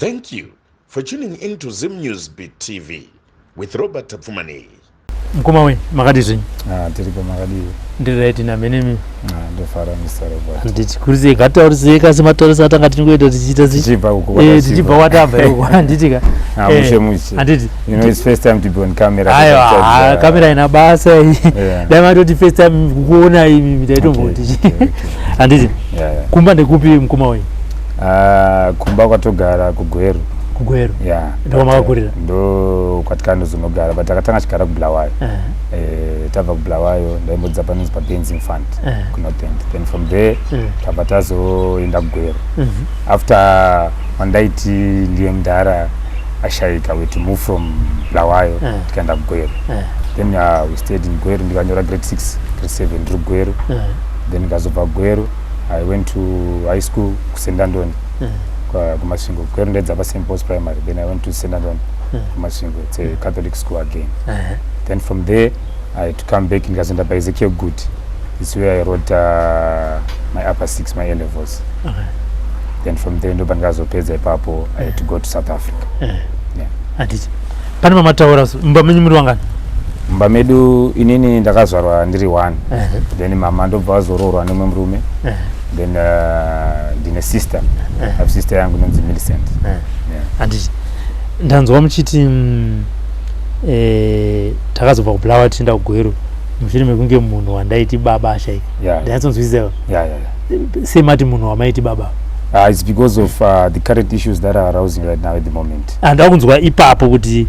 Thank you for tuning in to Zim News Beat TV with Robert Tapfumani. Mkumawe makadizini. Tiripo makadi. Ndiraiti na menemi. Ndofara Mr. Robert. Ndichikuruze gata urizeka kasi matoresa atanga tingoita tichita tichipa uko. Tichipa watamba uko nditika. Mushe. Anditi. You know it's first time to be on camera. Ayo, camera ina basa hii. Dama ndoti first time kuona hii mitaito Anditi. Kumba ndekupi Mkumawe? Kumba kwatogara kugweru. Kugweru. Yeah. Ndo makakurira. Ndo kwatikano zonogara but akatanga chikara kubulawayo. Tava kubulawayo ndaimodza panonzi paBenzing Fund kunotent. Then from there tabatazo enda kugweru. After mandaiti ndiye mdara ashaika we to move from Bulawayo tikaenda kugweru. Then we stayed in Gweru ndikanyora grade 6 grade 7 ndiri kugweru. Then nikazobva kugweru I went to high school kuSendandoni. Kumasvingo Gweru ndedzapa St. Paul's Primary. Then I went to Sendandoni kumasvingo. It's a Catholic school again. Then from there I had to come back in Gazenda by Ezekiel Good. This is where I wrote my upper 6, my A-levels. Then from there ndo ndikazopedza ipapo I had to go to South Africa. Anditi. Pane mamataura mba menyu muri wangani? Mba medu inini ndakazvarwa ndiri 1. Then mama ndobva azororwa nemwe murume. Then ndine sister. Have sister yangu nonzi Millicent. Anditi. Ndanzwa muchiti takazobva kubulawayo tienda kugweru. Mushure mekunge munhu wandaiti baba ashaika. Ndatsonzwisewa. Semati munhu wamaiti baba. It's because of the current issues that are arousing right now at the moment. And ndakunzwa ipapo kuti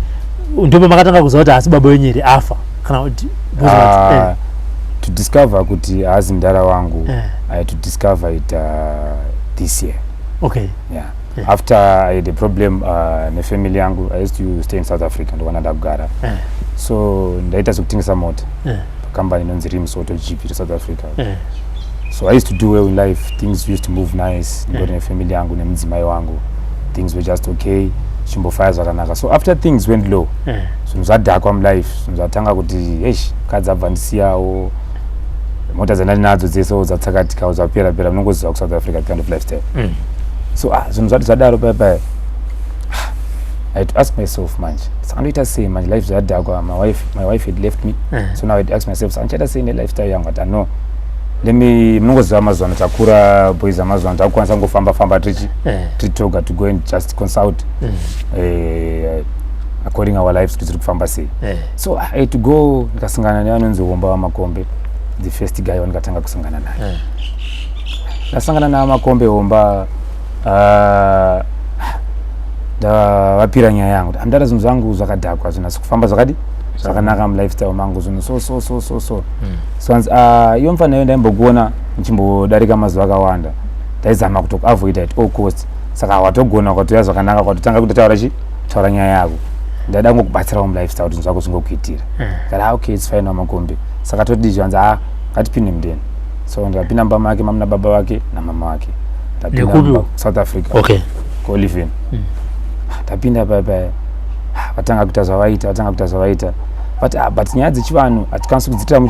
ndombe makatanga kuziva kuti asi baba wenyeri afa kana kuti to discover kuti hazi mdara wangu I had to discover it this year. Okay. After I had a problem nefamily yangu, I used to stay in South Africa ndo kwananda kugara. So ndaita zvekutengesa mota company inonzi Rims Auto GP to South Africa. So I used to do well in life. Things used to move nice. Ngone family yangu nemudzimai wangu. Things were just okay. Chimbofaya zvakanaka. So after things went low, zvinhu zvadhakwa mulife. Zvinhu zvatanga kuti eish kadzi abva ndisiyawo. Mota dzandinadzo dzese dzatsakatika dzapera pera munongoziva kuSouth Africa kind of lifestyle. So zvinhu zvati zvadaro paya. I had to ask myself manje. Sandoita sei manje life zvadhakwa. My wife had left me. So now I had to ask myself sandoita sei nelifestyle yangu ati no. Lemi munongoziva mazuva takura boys amazuva takukwanisa ngofamba tichitoga to go and just consult according our lives tiri kufamba sei. So I had to go nikasangana nevanonzi Homba Wamakombe, the first guy wandikatanga kusangana naye. Ndasangana naVamakombe Homba ndavapira nyaya yangu andara zvinhu zvangu zvakadhakwa zvinasi kufamba zvakadi zvakanaka mulifestyle mangu zvinhu so iyo mfanayo ndaimbokuona nchimbodarika mazuva akawanda ndaizama kutokuavoid at all cost saka watogona kwatoya zvakanaka kwatotanga kutaura nyaya yako ndaida ngokubatsirawo mulifestyle kuti zvako zvingokuitira kati okay it's fine Wamakombe saka todizvanza ngatipinde mudeni so ndikapinda mumba make mamuna baba vake namama vake ndapinda South Africa kuOliven ndapinda papa vatanga kuita zvavaita but nyaya dzechivanhu hatikwanisi kudziitira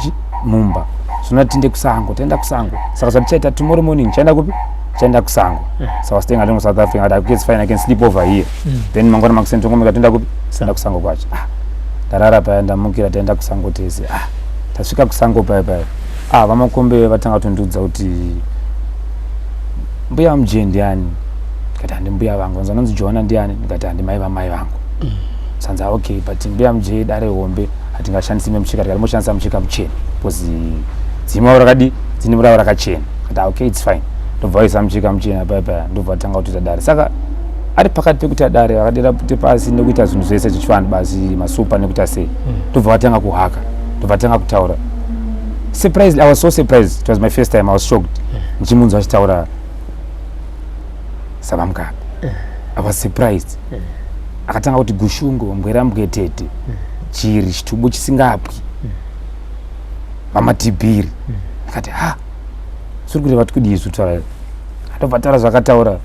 mumba zvino tinde kusango taenda kusango saka zvatichaita tomorrow morning chaenda kupi chaenda kusango saka staying at South Africa that okay it's fine I can sleep over here then mangwana makusentongomeka toenda kupi taenda kusango kwacho ndarara paya ndamukira taenda kusango tese tasvika kusango paya Vamakombe vatanga kutondiudza kuti mbuya muje ndiani ndikati handi mbuya vangu vanzi vanonzi Joana ndiani ndikati handi mai vamai vangu sanza okay but mbuya muje dare hombe hatingashandisi memucheka tikarimoshandisa mucheka muchena because dzimwe rakadi dzine murava rakachena kati okay it's fine ndobva vaisa mucheka muchena paya ndobva vatanga kutoita dare saka ari pakati pekuti adare vakadira kuti pasi nekuita zvinhu zvese zvechivanhu basi masupa nekuita sei ndobva vatanga kuhaka ndobva vatanga kutaura. Surprised, I was so surprised. It was my first time. I was shocked. Nchimunzi vachitaura saVaMugabe. I was surprised. Akatanga kuti gushungo mbwera mbwetete chiri chitubu chisingapwi mamatibhiri akati suri kuti vari kudii zvitaura ndobva taura zvakataura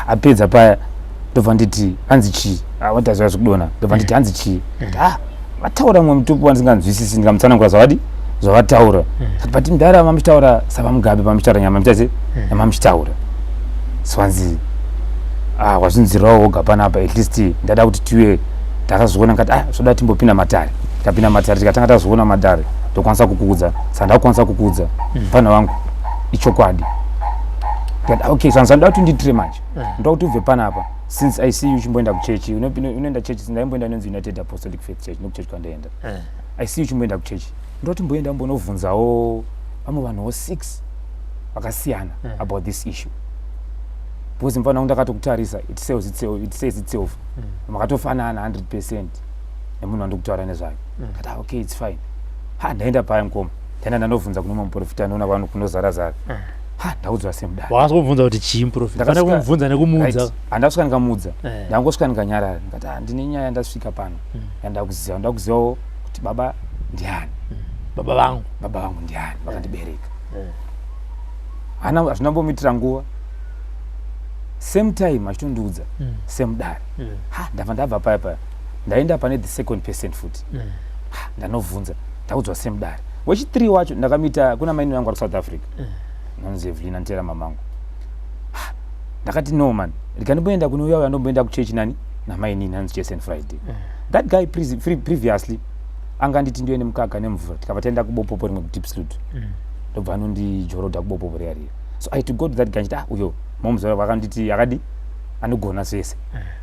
apedza paya ndobva nditi hanzi chii wataziva zvekudona ndobva nditi hanzi chii vataura mumwe mutupu wandisinganzwisisi ndikamutsanangura zvavadi zvavataura but mudhara mamuchitaura saVaMugabe mamuchitaura nyama muchase nyama muchitaura swanzi wazvinzirawo woga panapa at least ndada kuti tiwe takazoona ngati soda timbopinda matare tapinda matare tikatanga tazoona madhare tokwanisa kukuudza sandakwanisa kukuudza pana wangu ichokwadi okay sandoda kuti nditire manje ndoda kuti ubve panapa since I see you chimboenda kuchechi unoenda chechi sindaimboenda nonzi United Apostolic Faith Church nokuchechi kwandaenda I see you chimboenda kuchechi ndoda kuti mboenda mbonobvunzawo vamwe vanhuwo 6 vakasiyana about this issue because mfana ndakatokutarisa it says itself makatofanana 100% nemunhu andokutaura nezvayo kati okay it's fine ndaenda paya mukoma tena ndandobvunza kuno muprofita anoona vanhu kunozara ndaudzwa semudari wakazobvunza kuti chii muprofita kana kumubvunza nekumuudza handasvika ndikamuudza ndangosvika ndikanyarara ndikati ndine nyaya ndasvika pano yandakuzivawo kuti baba ndiani baba vangu ndiani vakandibereka hazvinambomitira nguva same time achitondiudza semudari ndabva paya ndaenda pane the second person futi ndanobvunza ndaudzwa semudari wechi3 wacho ndakamita kuna maini vangu vari South Africa nonzi Evelina Ntera mamangu ndakati no man ndikanimboenda kuno uya ndomboenda kuchechi nani namaini nanzi Jason Friday that guy previously anganditi ndiwe nemukaka nemvura tikabva taenda kubopopo rimwe kudipslut ndobva anondijorodha kubopopo riya so I had to go to that guy nditi uyo moms vakanditi akadi anogona zvese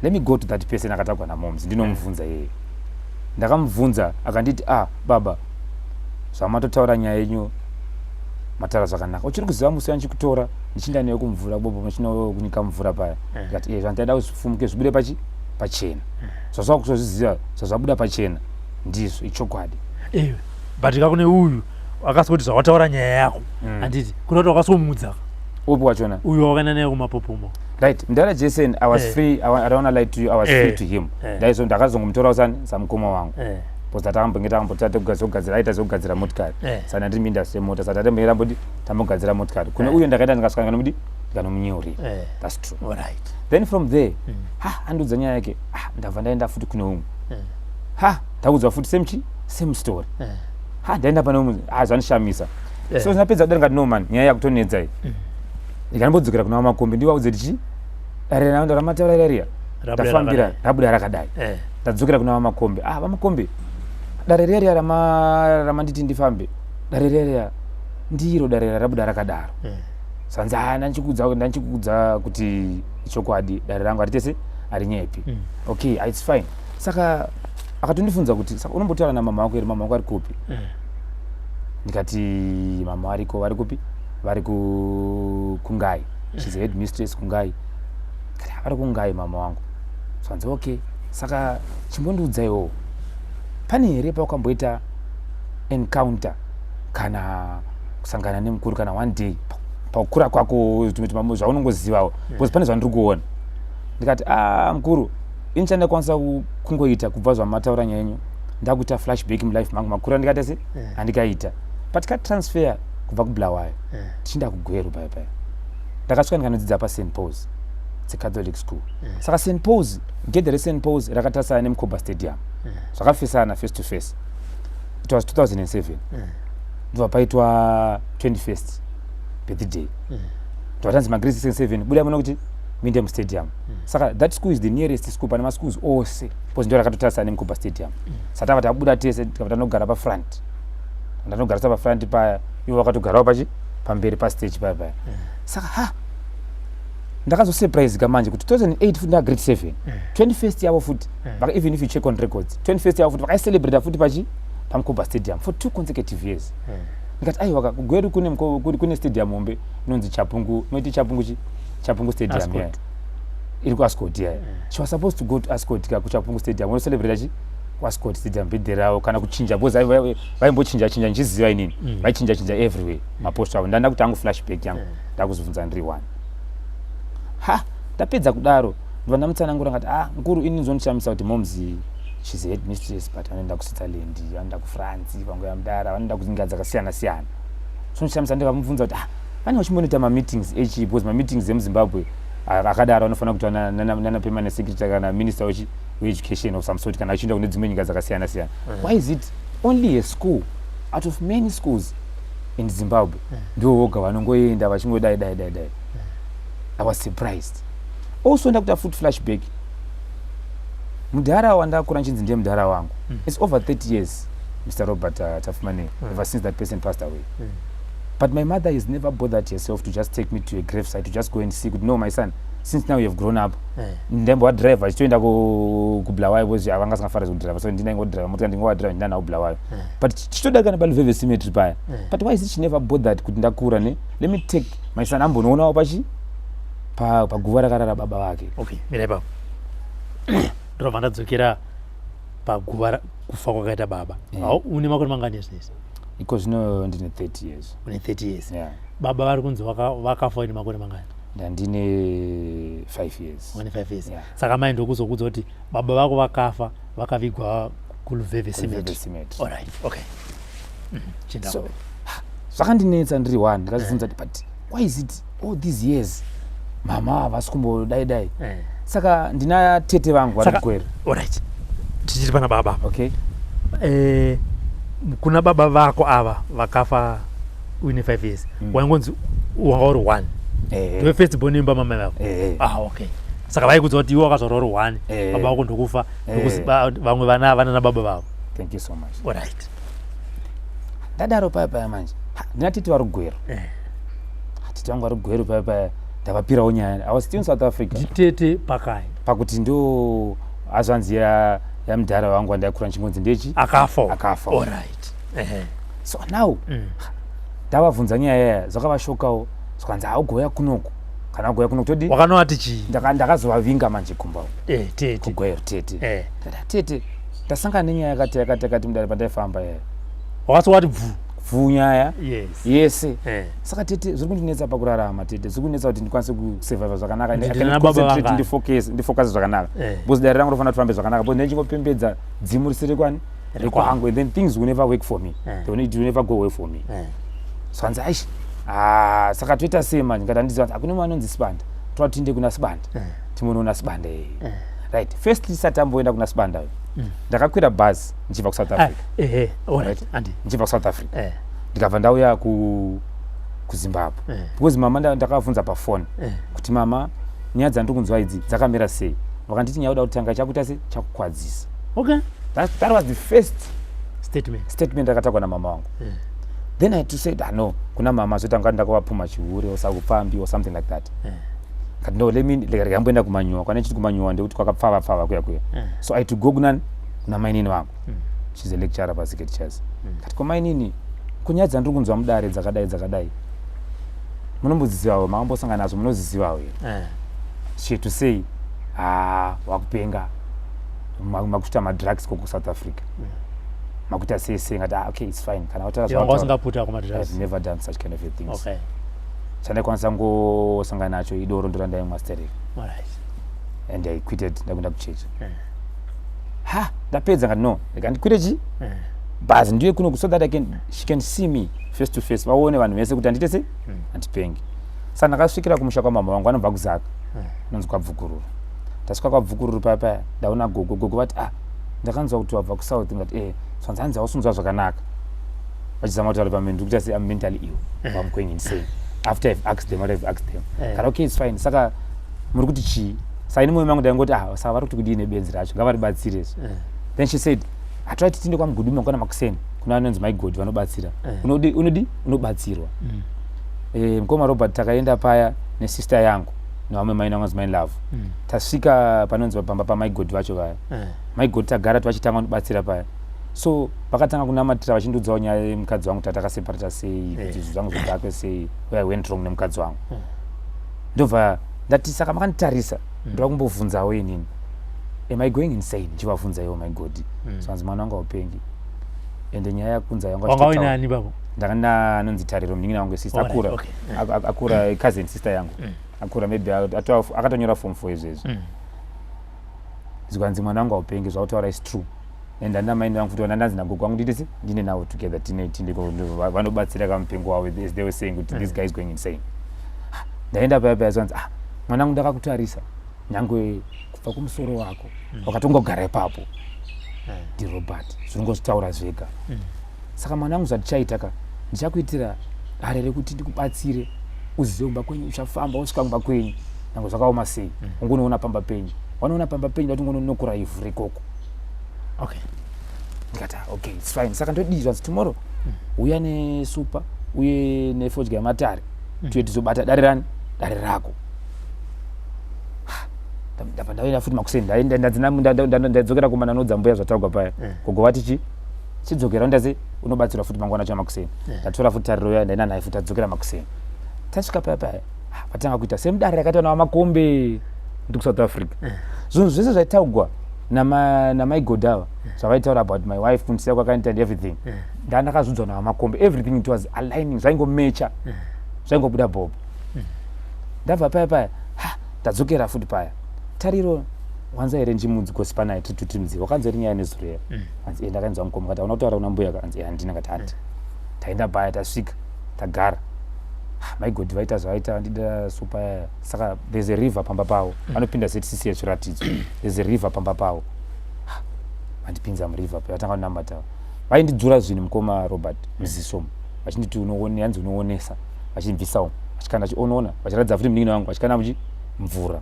let me go to that person akatagwa namoms ndinomubvunza yeye ndakamubvunza akanditi baba zvamatotaura nyaya yenyu matara zvakanaka uchiri kuziva musi anchikutora ndichinda newe kumvura bobo machino kunyika mvura paya ndikati zvandaida kuzifumuke zvibude pachena zvazva kuzozviziva zvazvabuda pachena ndizvo ichokwadi but kakune uyu akasikuti zvawataura nyaya yako handiti kunoti wakasomudza upi wachona uyu wakaenda naye kumapopomo right mdara Jason I was free I don't want to lie to you I was free to him ndaizo ndakazongomutora usani samukoma wangu because takambongezogadzira aita zogadzira motikari sana ndiri industry mota saka tambera mbodi tambogadzira motikari kuna uyo ndakaenda ndikasvika ngamudi ndikanomunyori that's true right then from there andudza nyaya yake ndabva ndaenda futi kuno umwe ndaudzwa futi same story ndaenda pane umwe zvanishamisa so ndapedza kudai ngati no man nyaya yakutonedza iyi ndikambodzokera kuna Makombe ndiwaudze tichi dare naenda ramataura rariya ndafambira rabuda rakadai ndadzokera kuna Makombe Makombe dare rariya ramanditi ndifambe dare rariya ndiro dare rabuda rakadaro sanza ndanchikudza kuti ichokwadi dare rangu aritese ari nyepi okay it's fine saka akatondifunza kuti saka unombotaura na mama wako eri mama wako ari kupi ndikati mama wariko vari kupi vari kungai she's the head mistress kungai vari kungai mama wangu swanzi okay saka chimbondiudzaiwo pane here paukamboita encounter kana kusangana nemukuru kana one day pakukura kwako zvaunongozivawo because pane zvandiri kuona ndikati mukuru ini chandakwanisa kungoita kubva zvamataura nyaya yenyu ndakuita flashback mulife mangu makuru andikatese andikaita patikatransfer kubva kuBulawayo tichinda kuGweru paya ndakasvika ndikanodzidza paSt Paul's it's a Catholic school saka St Paul's gedhe reSt Paul's rakatasana neMukobha Stadium zvakafesana face to face it was 2007 ndobva paitwa 21st birthday ndovanzi magrade 67 buda muno kuti minde muStadium saka that school is the nearest school pane maschools ose because ndio rakatotasana neMukobha Stadium saka tabuda tese tikabva nogara pafront ndanogara pafront paya ivo vakatogarawo pamberi pastage paya saka ndakazosurprise kamanje kuti 2008 futi ndagrade 7 21st yavo futi even if you check on records 21st yavo futi vakaicelebrata futi paMukobha Stadium for 2 consecutive years ndikati aiwa kuGweru kune stadium hombe inonzi Chapungu noiti Chapungu Stadium yaya iri kuAscot yaya she was supposed to go to Ascot kuChapungu Stadium wanocelebrata kuAscot Stadium birthday ravo kana kuchinja because vaimbochinja nchiziva inini vaichinja everywhere maposto avo ndanda kuti angu flashback yangu ndakuzibvunza ndiri one ndapedza kudaro ndobva ndamutsanangura ngati mukuru ini nzondishamisa kuti momzi she's a head mistress but vanoenda kuSwitzerland vanoenda kuFrance vangu yamudara vanoenda kunyika dzakasiyana siyana sondishamisa ndikamubvunza kuti vane vachimbonoita mameetings because mameetings emuZimbabwe akadaro vanofanira kuita nana permanent secretary kana minister weeducation of some sort kana achienda kune dzimwe nyika dzakasiyana siyana why is it only a school out of many schools in Zimbabwe ndiwo voga vanongoenda vachingodai I was surprised also ndakuita foot flashback mudhara wandakura nchinzi ndiye mudhara wangu it's over 30 years Mr. Robert Tafumane ever since that person passed away but my mother has never bothered herself to just take me to a graveside to just go and see no my son since now you have grown up ndembo driver chitoenda kubulawayo because avanga singafara kudriver so ndinenge driver motika ndingowa driver ndana kubulawayo but chitodaga na baluveve cemetery paya but why is it she never bothered kuti ndakura ne let me take my son ambonoonawo paguva rakarara baba vake okay miraipa ndobva ndadzokera paguva kufa kwakaita baba une makore mangani ezvizvi iko zvino ndine 30 years une 30 years yeah baba vari kunzi vakafa ine makore mangani ndine 5 years one 5 years saka mai ndokuzokudza kuti baba vako vakafa vakavigwa kuluveve cemetery alright okay so zvakandinetsa ndiri one ndikazvibvunza kuti but why is it all these years mama havasi kumbodai saka ndina tete vangu vari kugwera alright tichiri pana baba okay kuna baba vako ava vakafa uine 5 years waingonzi wanga uri 1 ndiwe first born imba mama vako okay saka vaikudza kuti iwe wakazvarwa uri 1 baba vako ndokufa vamwe vana vana nababa vavo thank you so much alright ndadaro paya manje ndina tete vari kugwera tete vangu vari kugwera paya ndavapirawo nyaya I was still in South Africa nditete pakai pakuti ndo azvanzi yamudhara wangu wandakura nchimbonzi ndechi akafa alright so now ndavabvunza nyaya zvakavashokawo zvakanzi augoya kunoko kana kugoya kunoko todi wakanoti chii ndakazovavinga manje kumbawo tete kugweyo tete tete ndasangana nenyaya yakati mudare pandaifamba wakasowati bvu nyaya yese saka tete zviri kundinetsa pakurarama tete zviri kundinetsa kuti ndikwanise kusurviva zvakanaka ndifocuse zvakanaka because dare rangu rofanira kufambe zvakanaka because ndinechingopembedza dzimu risiri kwani rekwangu and then things will never work for me it will never go away for me so hanzi aishi saka toita sema ndikati handiziva hakuna mumwe anonzi Sibanda toda tiinde kuna Sibanda timunoona Sibanda right first isati amboenda kuna Sibanda ndakakwira bhazi ndichibva kuSouth Africa ndichibva kuSouth Africa ndikabva ndauya kuZimbabwe because mama ndakavunza pafoni kuti mama nyaya dzandiri kunzwa idzi dzakamira sei vakanditi nyaya uda kutanga chakuita sei chakukwadzisa okay that was the first statement ndakatakwa namama wangu then I had to say no kuna mama zotanga ndakavapuma chihure osakupfambi or something like that kati no let me rekamboenda kumanyuwa kwana chiti kumanyuwa ndekuti kwakapfava kuya so I had to go kuna mainini wangu she's a lecturer paSicket Chairs kati kwamainini kunyaya dzandiri kunzwa mudare dzakadai munombodzizivawo makambosangana nazo munozizivawo she had to say wakupenga makuita madrugs kuSouth Africa makuita sei ngati okay it's fine kana utausingapfuta kumadrugs I've never done such kind of things okay chandakwanisa ngosangana nacho idoro ndorandaimwa sterek and I quitted ndakuenda kuchechi ndapedza ngati no ndikwire chi bhazi ndiye kuno so that she can see me face to face vaone vanhu vese kuti handite sei handipengi saka ndakasvikira kumusha kwamama vangu vanobva kuzaka nonzi kwaBvukururu ndasvika kwaBvukururu paya ndaona gogo vati ndakanzwa kuti wabva kuSouth ngati svanzi hanzi hausunzwa zvakanaka vachizama kutaura pamene ndikuita sei I'm mentally ill I'm going insane after I've asked them what I've asked them kati okay it's fine saka muri kuti chii saka ine mwoyo mangu ndaingoti saka vari kuti kudii nebedzi racho ngavaribatsire then she said hatrai tinde kwaMuguduma kuna Makuseni kuna anonzi maigodi vanobatsira unodi unobatsirwa mukoma Robert takaenda paya nesister yangu nevamwe maina wangu my love tasvika panonzi pamba pamaigodi vacho vaya maigodi tagara vachitanga kubatsira paya so vakatanga kunamatira vachindudzawo nyaya yemukadzi wangu tatakaseparata sei kuti zvangu zvidhakwe sei where I went wrong nemukadzi wangu ndobva ndati saka makanditarisa ndoda kumbobvunzawo inini am I going insane ndichivabvunza iwo my god so hanzi mwana wangu haupengi ende nyaya yakunza yangu wangaoinani babo ndakanda anonzi Tariro mnin'ina wangu sister akura cousin sister yangu akura maybe akatonyora form 4 izvezvi zikwanzi mwana wangu haupengi zvautaura is true and andina maini vangu futi vandanzi nagogo wangu nditisi ndine navo together tindiko vanobatsira kamupengo wavo as they were saying kuti this guy is going insane ndaenda paya zvanzi mwanangu ndakakutarisa nyangwe kubva kumusoro wako wakatongogara ipapo ndiRobert zvinongozvitaura zvega saka mwanangu zvatichaitaka ndichakuitira hare rekuti ndikubatsire uzive kumba kwenyu uchafamba usvika kumba kwenyu nango zvakaoma sei ungonoona pamba penyu wanoona pamba penyu kuti ungonokura ivhu rekoko okay ndikati okay it's fine saka ndodii zvanzi tomorrow uya nesupa uye nefodya yamatare tuye tizobata dare rako ndabva ndaenda futi makuseni ndadzokera kumana nodzambuya zvataugwa paya gogo vati chidzokera ndaze unobatsira futi mangwana cha makuseni ndatora futi tariro ya ndaenda naye futi tadzokera makuseni tasvika paya patanga kuita semudare rakaita namakombe ndi kuSouth Africa zvinhu zvese zvaitaugwa namaigodava zvavaitaura about my wife kundisiya kwakaita and everything ndandakazudzwa namakombe everything it was aligning zvaingomecha zvaingobuda bob ndabva paya ndadzokera futi paya tariro wanza here njimudzi kosipanaye titutimudzi wakanzi rinyaya nezuro here anzi ndakanzwa mukoma kati auna kutaura kuna mbuya kanzi handina kati handi taenda paya tasvika tagara my god vaita zvavaita ndida supa yaya saka there's a river pamba pavo vanopinda ZCC yechiratidzo there's a river pamba pavo vandipinza muriver paya vatanga kunamata vaindidzura zvinhu mukoma Robert muzisomo vachinditi hanzi unoonesa vachibvisawo vachikanda chionona vachiratidza futi munin'ina wangu vachikanda mvura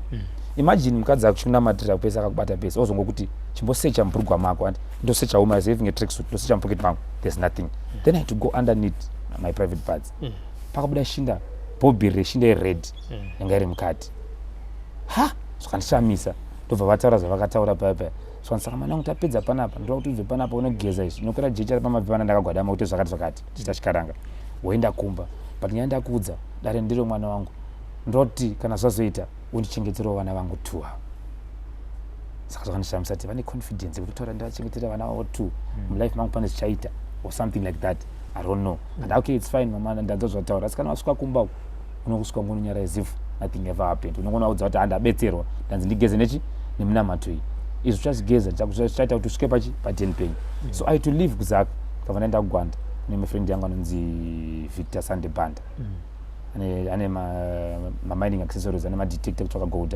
imagine mukadzi akuchikunamatira pese akakubata pese ozongokuti chimbosecha mubhurugwa mako and ndosecha home as having a tracksuit ndosecha mupocket mangu there's nothing then I had to go underneath my private parts pakabuda shinda bobby reshinda ired yanga iri mukati zvakandishamisa ndobva vataura zvavakataura paya saka mana wangu tapedza panapa ndoda kuti ubve panapa unogeza izvi nokwera jecha pamabvivana ndakagwadama kuti zvakati tichitachikaranga woenda kumba but nyaya ndakuudza dare ndiro mwana wangu ndoti kana zvazoita undichengeterawo vana vangu 2 saka zvakandishamisa kuti vane confidence kuti taura ndavachengetera vana vavo 2 mulife mangu pane zvichaita or something like that I don't know and okay it's fine mama ndanza zvataura asi kana wasvika kumba unokusvika ngononyara yezifu nothing ever happened unongona udza kuti handabetserwa ndanzi ndigeze nemunamato iyi izvi zvichazigeza zvichaita kuti usvike pa10 penyu so I had to leave kuzaka kavana enda kugwanda nemufriend yangu anonzi Victor Sandebanda ane mining accessories ane madetector kutsvaka gold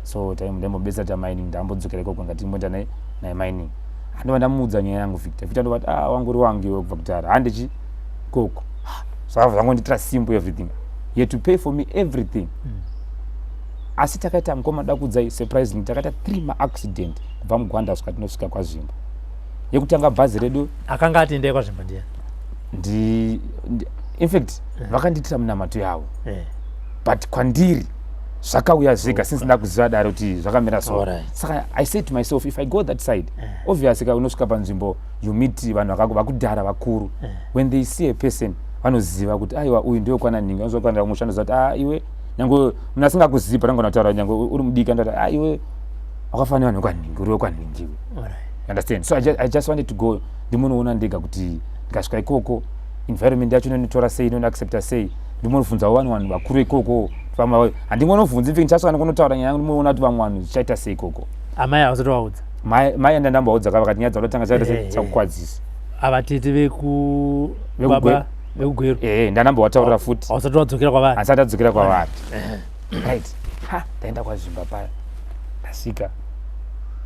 so ndaimbobesa tamining ndambodzokera ikoko ngati mboenda naye mining andova ndamuudza nyaya yangu Victor ndovati wangu uri wangu iwe kubva kutara handichi koko zvangonditira simple everything you had to pay for me everything asi takaita mukoma da kudzai surprising takaita 3 maaccident kubva mugwanda kusvika tinosvika kwazvimbo yekutanga bhazi redu akanga atendei kwazvimbo ndiye in fact vakanditira munamato yavo but kwandiri zvakauya zvega since ndakuziva dare kuti zvakamira so saka I said to myself if I go that side obviously unosvika panzvimbo you meet vanhu vakudhara vakuru when they see a person vanoziva kuti aiwa uyu ndiwe kwana ningi vanozokwanira kumushando zati iwe nyange muna singakuzivi patangona kutaura nyange uri mudiki andati iwe wakafanira vanhu kwaningi uriwe kwaningi understand so I just wanted to go ndimonoona ndega kuti ndikasvika ikoko environment yacho inonitora sei inoaccepta sei ndimonobvunzawo vanhu vakuru ikoko handingonobvunzi mfiki ndichasvika ndikonotaura nyaya yangu ndimoona kuti vamwe vanhu zvichaita sei ikoko amai hauzotovaudza mai enda ndambaudza vakati nyaya dzanotanga chaita chakukwadzisa avatete vekubaba vekugweru ndanambowataurira futi hausati wadzokera kwavari handisati adzokera kwavari right ndaenda kwazvimba paya ndasvika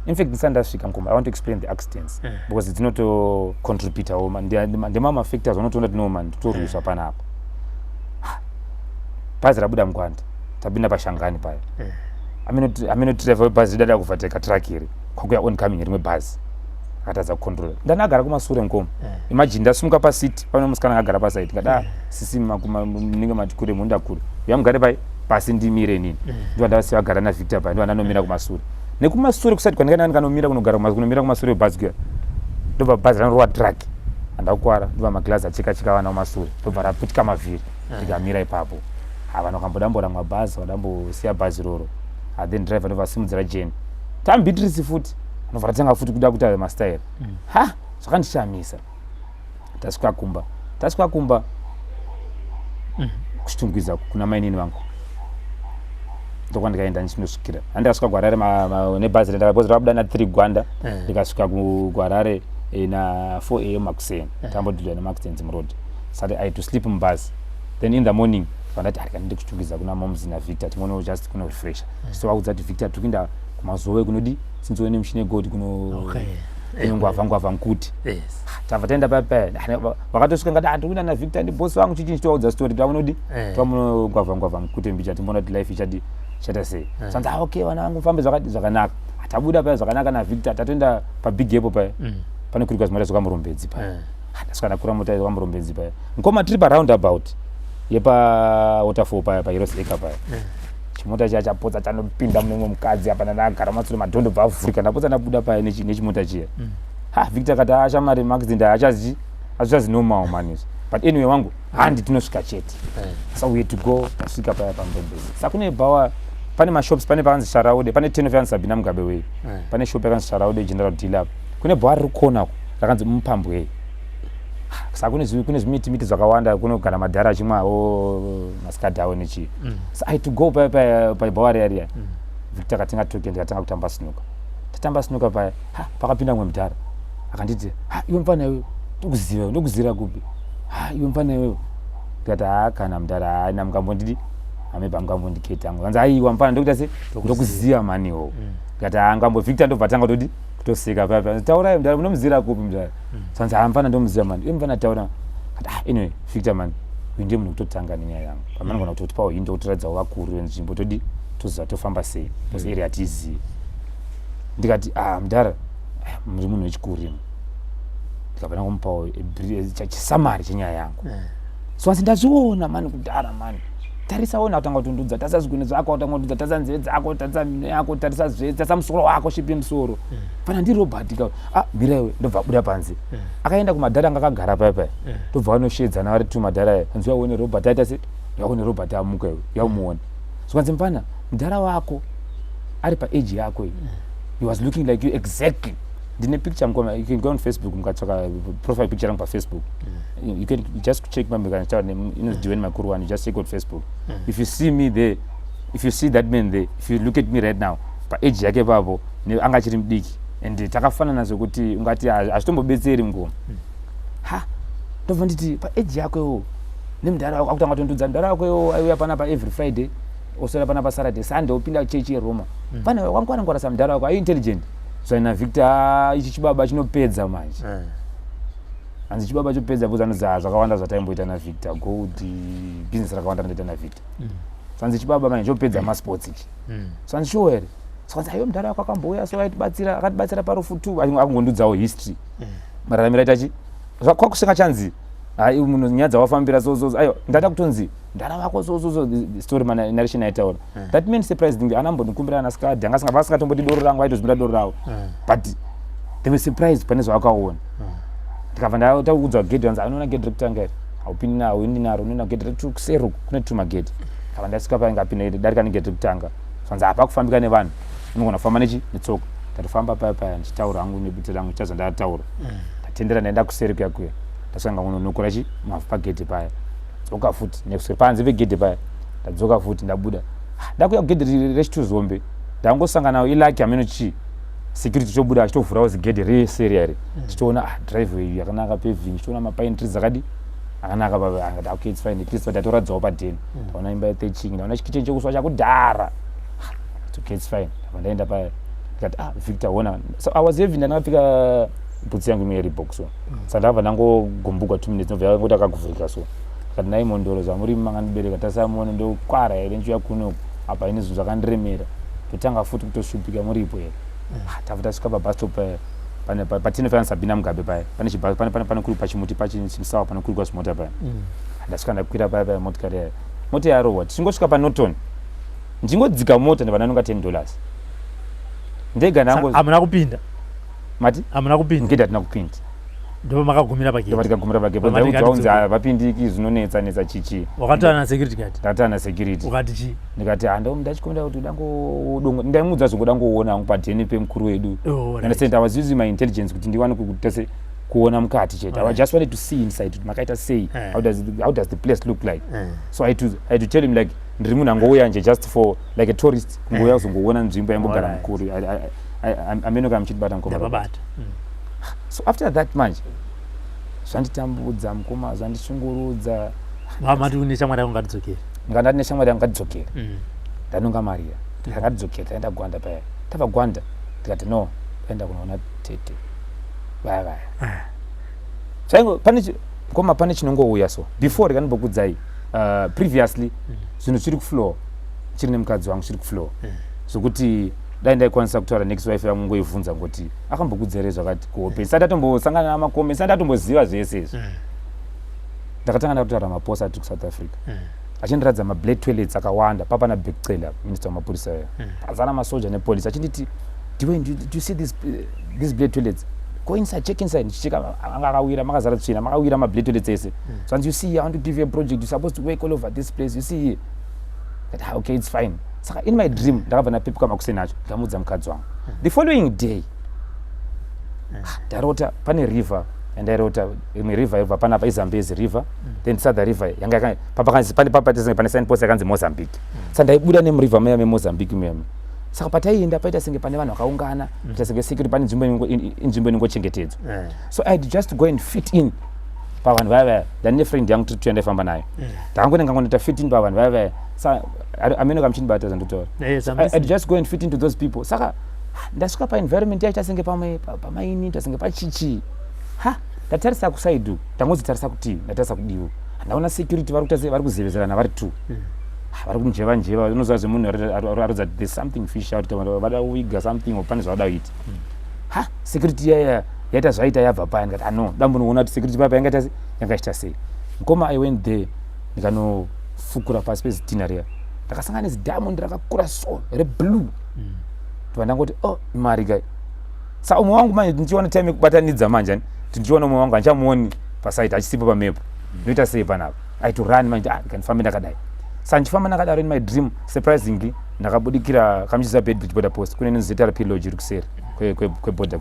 in fact ndisati ndasvika mukoma I want to explain the accidents because dzinotocontributawo ndemama factors unotoona kuti noma nditorwiswa panapa bhazi rabuda mugwanda tabinda pashangani paya aminotireva webhazi ridada kuvhateka truck iri kwakuya oncoming rimwe bhazi akatadza kucontrola ndanagara kumasure mukoma imagine ndasimuka pasiti pane musikana akagara paside ngada sisi munenge matikure mundakure uyamugare pai pasi ndimire nini ndiwa ndavasiva agara naVictor paya ndiwa ndanomira kumasure nekumasure kusati kwandikana ndikanomira kunomira kumasure webhazi kuya ndobva bhazi ranorova truck andakukwara ndobva maglazi acheka vana kumasure ndobva raputika mavhiri ndikamira ipapo vanhu vakambodambora mabhazi vadambosiya bhazi roro then driver ndovasimudzira jeni tambitirisi futi anobva ratanga futi kuda kuita mastairi zvakandishamisa tasvika kumba kuchitungwiza kuna mainini vangu ndokwandikaenda ndichinosvikira handikasvika kuHarare nebhazi rendakapozi rabuda na3 gwanda ndikasvika kuHarare na 4 am makuseni tambodhidwa nemaccidents muroad saka I had to sleep mubhazi then in the morning vandati ndinde kuchitungwiza kuna moms naVictor timono just kuno refresh so waudza kuti Victor tikuenda kumazowe kunodi sinzowe nemushini egodi kunongwavha nkuti tabva taenda paya vakatosvika ngati ndikuenda naVictor ndi bosi wangu chichi chitoudza story tamunodi tamunongwavha nkuti mbicha timoona kuti life ichadi chata sei sanza okay wana wangu fambe zvakanaka atabuda paya zvakanaka na Victor tatoenda pa big gap paya pane kuri kwazimara zoka murombedzi paya ndasvika kura mota zoka murombedzi paya ngoma trip around about yepa waterfall paya pa Heroes Acre paya chimota chapotsa chanopinda munemwe mukadzi apa ndagara matsuro madhondo bva Africa ndapotsa ndabuda paya nechimota chiya Victor kata ashamari Max Dinda achazi normal man but anyway wangu handi tinosvika chete so we had to go tasvika paya pambembezi sakune bawa pane mashops pane pakanzi Sharaude pane 10 of Sabina Mugabe way pane shop yakanzi Sharaude General Dealer kune bhari rikona rakanzi Mupambwe sakune zvimiti zvakawanda kunogara madhara chimwawo maskadawo nechi so I had to go paya bhari area Victor katenga token ndikatanga kutamba snooker tatamba snooker paya pakapinda mwe mudhara akanditi iwe mfana iwe ndokuzira kupi iwe mfana iwe ndikati kana mudhara aina mukambondidi ameba mukambondiketa angu kanzi aiwa mfana ndokuita se ndokuziya maniwo ndikati ngambo Victor ndobva tanga toti kutoseka paya taura mudhara munomuzira kupi mudhara sanzi mfana ndomuziya mani iwe mfana taura kati anyway Victor man uyu ndiye munhu kutotanga nenyaya yangu pamanogona kutoti pawo hii ndokutoradzawo vakuru venzvimbo todi toziva tofamba sei pose iri hatizivi ndikati mudhara muri munhu wechikuru ndikabva ndamupawo chisamari chenyaya yangu so asi ndazviona mani kudhara mani tarisaona kutanga kutondudza tarisa zigwini zvako kutanga kutondudza tarisa nzeve dzako tarisa mhino yako tarisa zvese tarisa musoro wako shipi musoro fana ndiri Robert mira iwe ndobva buda panze akaenda kumadhara anga akagara paya ndobva vanoshedzana vari tu madhara aya anzi yaone Robert aita se yaone Robert amuka iwe yamuona so kanzi mfana mudhara wako ari pa age yako iyi he was looking like you exactly ndine picture mkoma you can go on Facebook mkatsvaka profile picture yangu pa Facebook you can just check my name inozidiweni makuru wani just check on Facebook if you see me there if you see that man there if you look at me right now pa age yake papo anga chiri mudiki and takafanana zvokuti ungati hazvitombobetseri mngoma ndobva nditi pa age yako iwo nemudhara wako akutanga kutondudza mudhara wako iwo aiuya pana pa every Friday oswera pana pa Saturday Sunday opinda chechi yeRoma pane wangwana ngwarasa mudhara wako ai intelligent zvaina Victor ichi chibaba chinopedza manje hanzi chibaba chopedza bvunza noza zvakawanda zvataimboita na Victor gold business rakawanda ndoita na Victor hanzi chibaba manje chopedza masports ichi so hanzi sure here so hanzi ayo mudhara wako akambouya so akatibatsira parufu 2 akungondudzawo history mararamira itachi kwakusenga chanzi munhu nyaya dzawafambira so ayo ndada kutonzi mudhara wako so story mana narration aitaura that means surprised anambondikumbira ana skadi anga vasingatomboti doro rangu aitozvimira doro rawo but they were surprised pane zvavakaona ndikabva ndautakuudzwa gate wanzi anoona gate rekutanga iri haupindi nawo indi naro unoona gate rekuseru kune magate ndikabva ndasvika paya ngapinda darika negate rekutanga zvanzi hapa kufambika nevanhu unogona kufamba netsoka ndatofamba paya ndichitaura hangu nebute rangu chazva ndataura ndatendera ndaenda kuseri kuyakuya ndasvika ngononokora mavhu pagedhe paya dzoka futi nekuseri panze pegedhe paya ndadzoka futi ndabuda ndakuya kugedhe rechituzombe ndangosanganawo ilaki ameno security chobuda achitovhurawo zigedhe reseri iri chitoona driveway yakanaka paving chitoona mapine trees akadi akanaka papa okay it's fine please ndatoradzawo padeni ndaona imba yeteching ndaona chikicheni chekuswa chakudhara okay it's fine ndaenda paya ndikati Victor wona so I was even ndakapfika bhutsi yangu imwe yeribox so sandabva ndangogombuka 2 minutes nobva ngoti akaguvhurika so kati nai mondoro zvamuri manganibereka tasamuone ndokwara here nchuya kuno apa ine zvinhu zvakandiremera totanga futi kutoshupika muripo here tabva tasvika pabus stop patinofana Sabina Mugabe paya pane kuri pachimuti pachisawa panokurikwa zvimota paya ndasvika ndakwira paya motikari yayo mota yarohwa tichingosvika paNorton ndingodzika mota ndabva ndanonga $10 ndega hamuna kupinda mati hamuna kupinda ngeti hatina kupinda ndipo makagumira pagate ndipo tikagumira pagate ndaudzaunzi vapindiki zvinonetsa chichi wakataura na security guard ndataura na security ukati chi ndikati ndachikombera kuti ndaimudza zvongodangoona hangu padheni pemukuru wedu understand I was using my intelligence kuti ndiwane kutese kuona mukati chete I just wanted to see inside kuti makaita sei how does the place look like so I had to tell him like ndiri munhu angouya nje just for like a tourist ngouya kuzongoona nzvimbo yambogara mukuru amenoka muchitibata ndababata so after that manje zvanditambudza mukoma zvandishungurudza mati une shamwari yangu ngatidzokere ngandati neshamwari yangu ngatidzokere ndanonga Maria ndakatidzokera taenda Gwanda paya tabva Gwanda ndikati no enda kunoona tete vaya chaingo pane chinongouya so before ndikanimbokudzayi previously zvinhu zviri kuflow chiri nemukadzi wangu chiri kuflow zvokuti dai ndaikwanisa kutaura next wife yangu ngoivhunza ngoti akambokudzerai zvakati kuhope sati atombosangana namakome sati atomboziva zvese izvi ndakatanga ndakutaura maposa atiri kusouth africa achindiradza mablade toilets akawanda papana Bekcela minister wamapurisa azana masoja nepolice achinditi do you see these blade toilets go inside check inside ndicheka akawira makazara tsvina makawira mablade toilets ese so you see I want to give you a project you're supposed to work all over this place you see here but okay it's fine saka in my dream ndakabva napepuka makuseni acho ndamudza mukadzi wangu the following day ndarota pane river ndairota imwe river panapa iZambezi river then south river yanga pane signpost yakanzi Mozambique saka ndaibuda nemuriver meya meMozambique meme saka pataienda paita senge pane vanhu vakaungana kuita senge security pane nzvimbo inongochengetedzwa so I had just go and fit in pavanhu vaya ndane friend yangu tiri ndaifamba nayo ndakangoita fit in pavanhu vaya saka ameno kamuchinibata zandotaura I had just go and fit into those people saka ndasvika paenvironment yaita senge pamaini ta senge pachichi ndatarisa kusaidu ndangozitarisa kuti ndatarisa kudivo ndaona security vari kuzevezerana vari two vari kunjeva unoziva zvemunhu arodza there's something fish out vada kuiga something pane zvavada kuita security yaita zvaita yabva paya ndikati no dambonoona kuti security paya yangaita sei mukoma I went there ndikanofukura pasi pezitina riya ndakasangana nezidiamond rakakura so reblue ndangoti imari kai saka umwe wangu manje ndichiona time yekubatanidza manje ndichiona umwe wangu handichamuoni pasite achisipo pamepo ndinoita sei panapa I to run manje ndikanifamba ndakadai saka ndichifamba ndakadaro in my dream surprisingly ndakabudikira kamuchisa Bedbridge border post kune inonzi ZRP lodge iri kuseri kweborder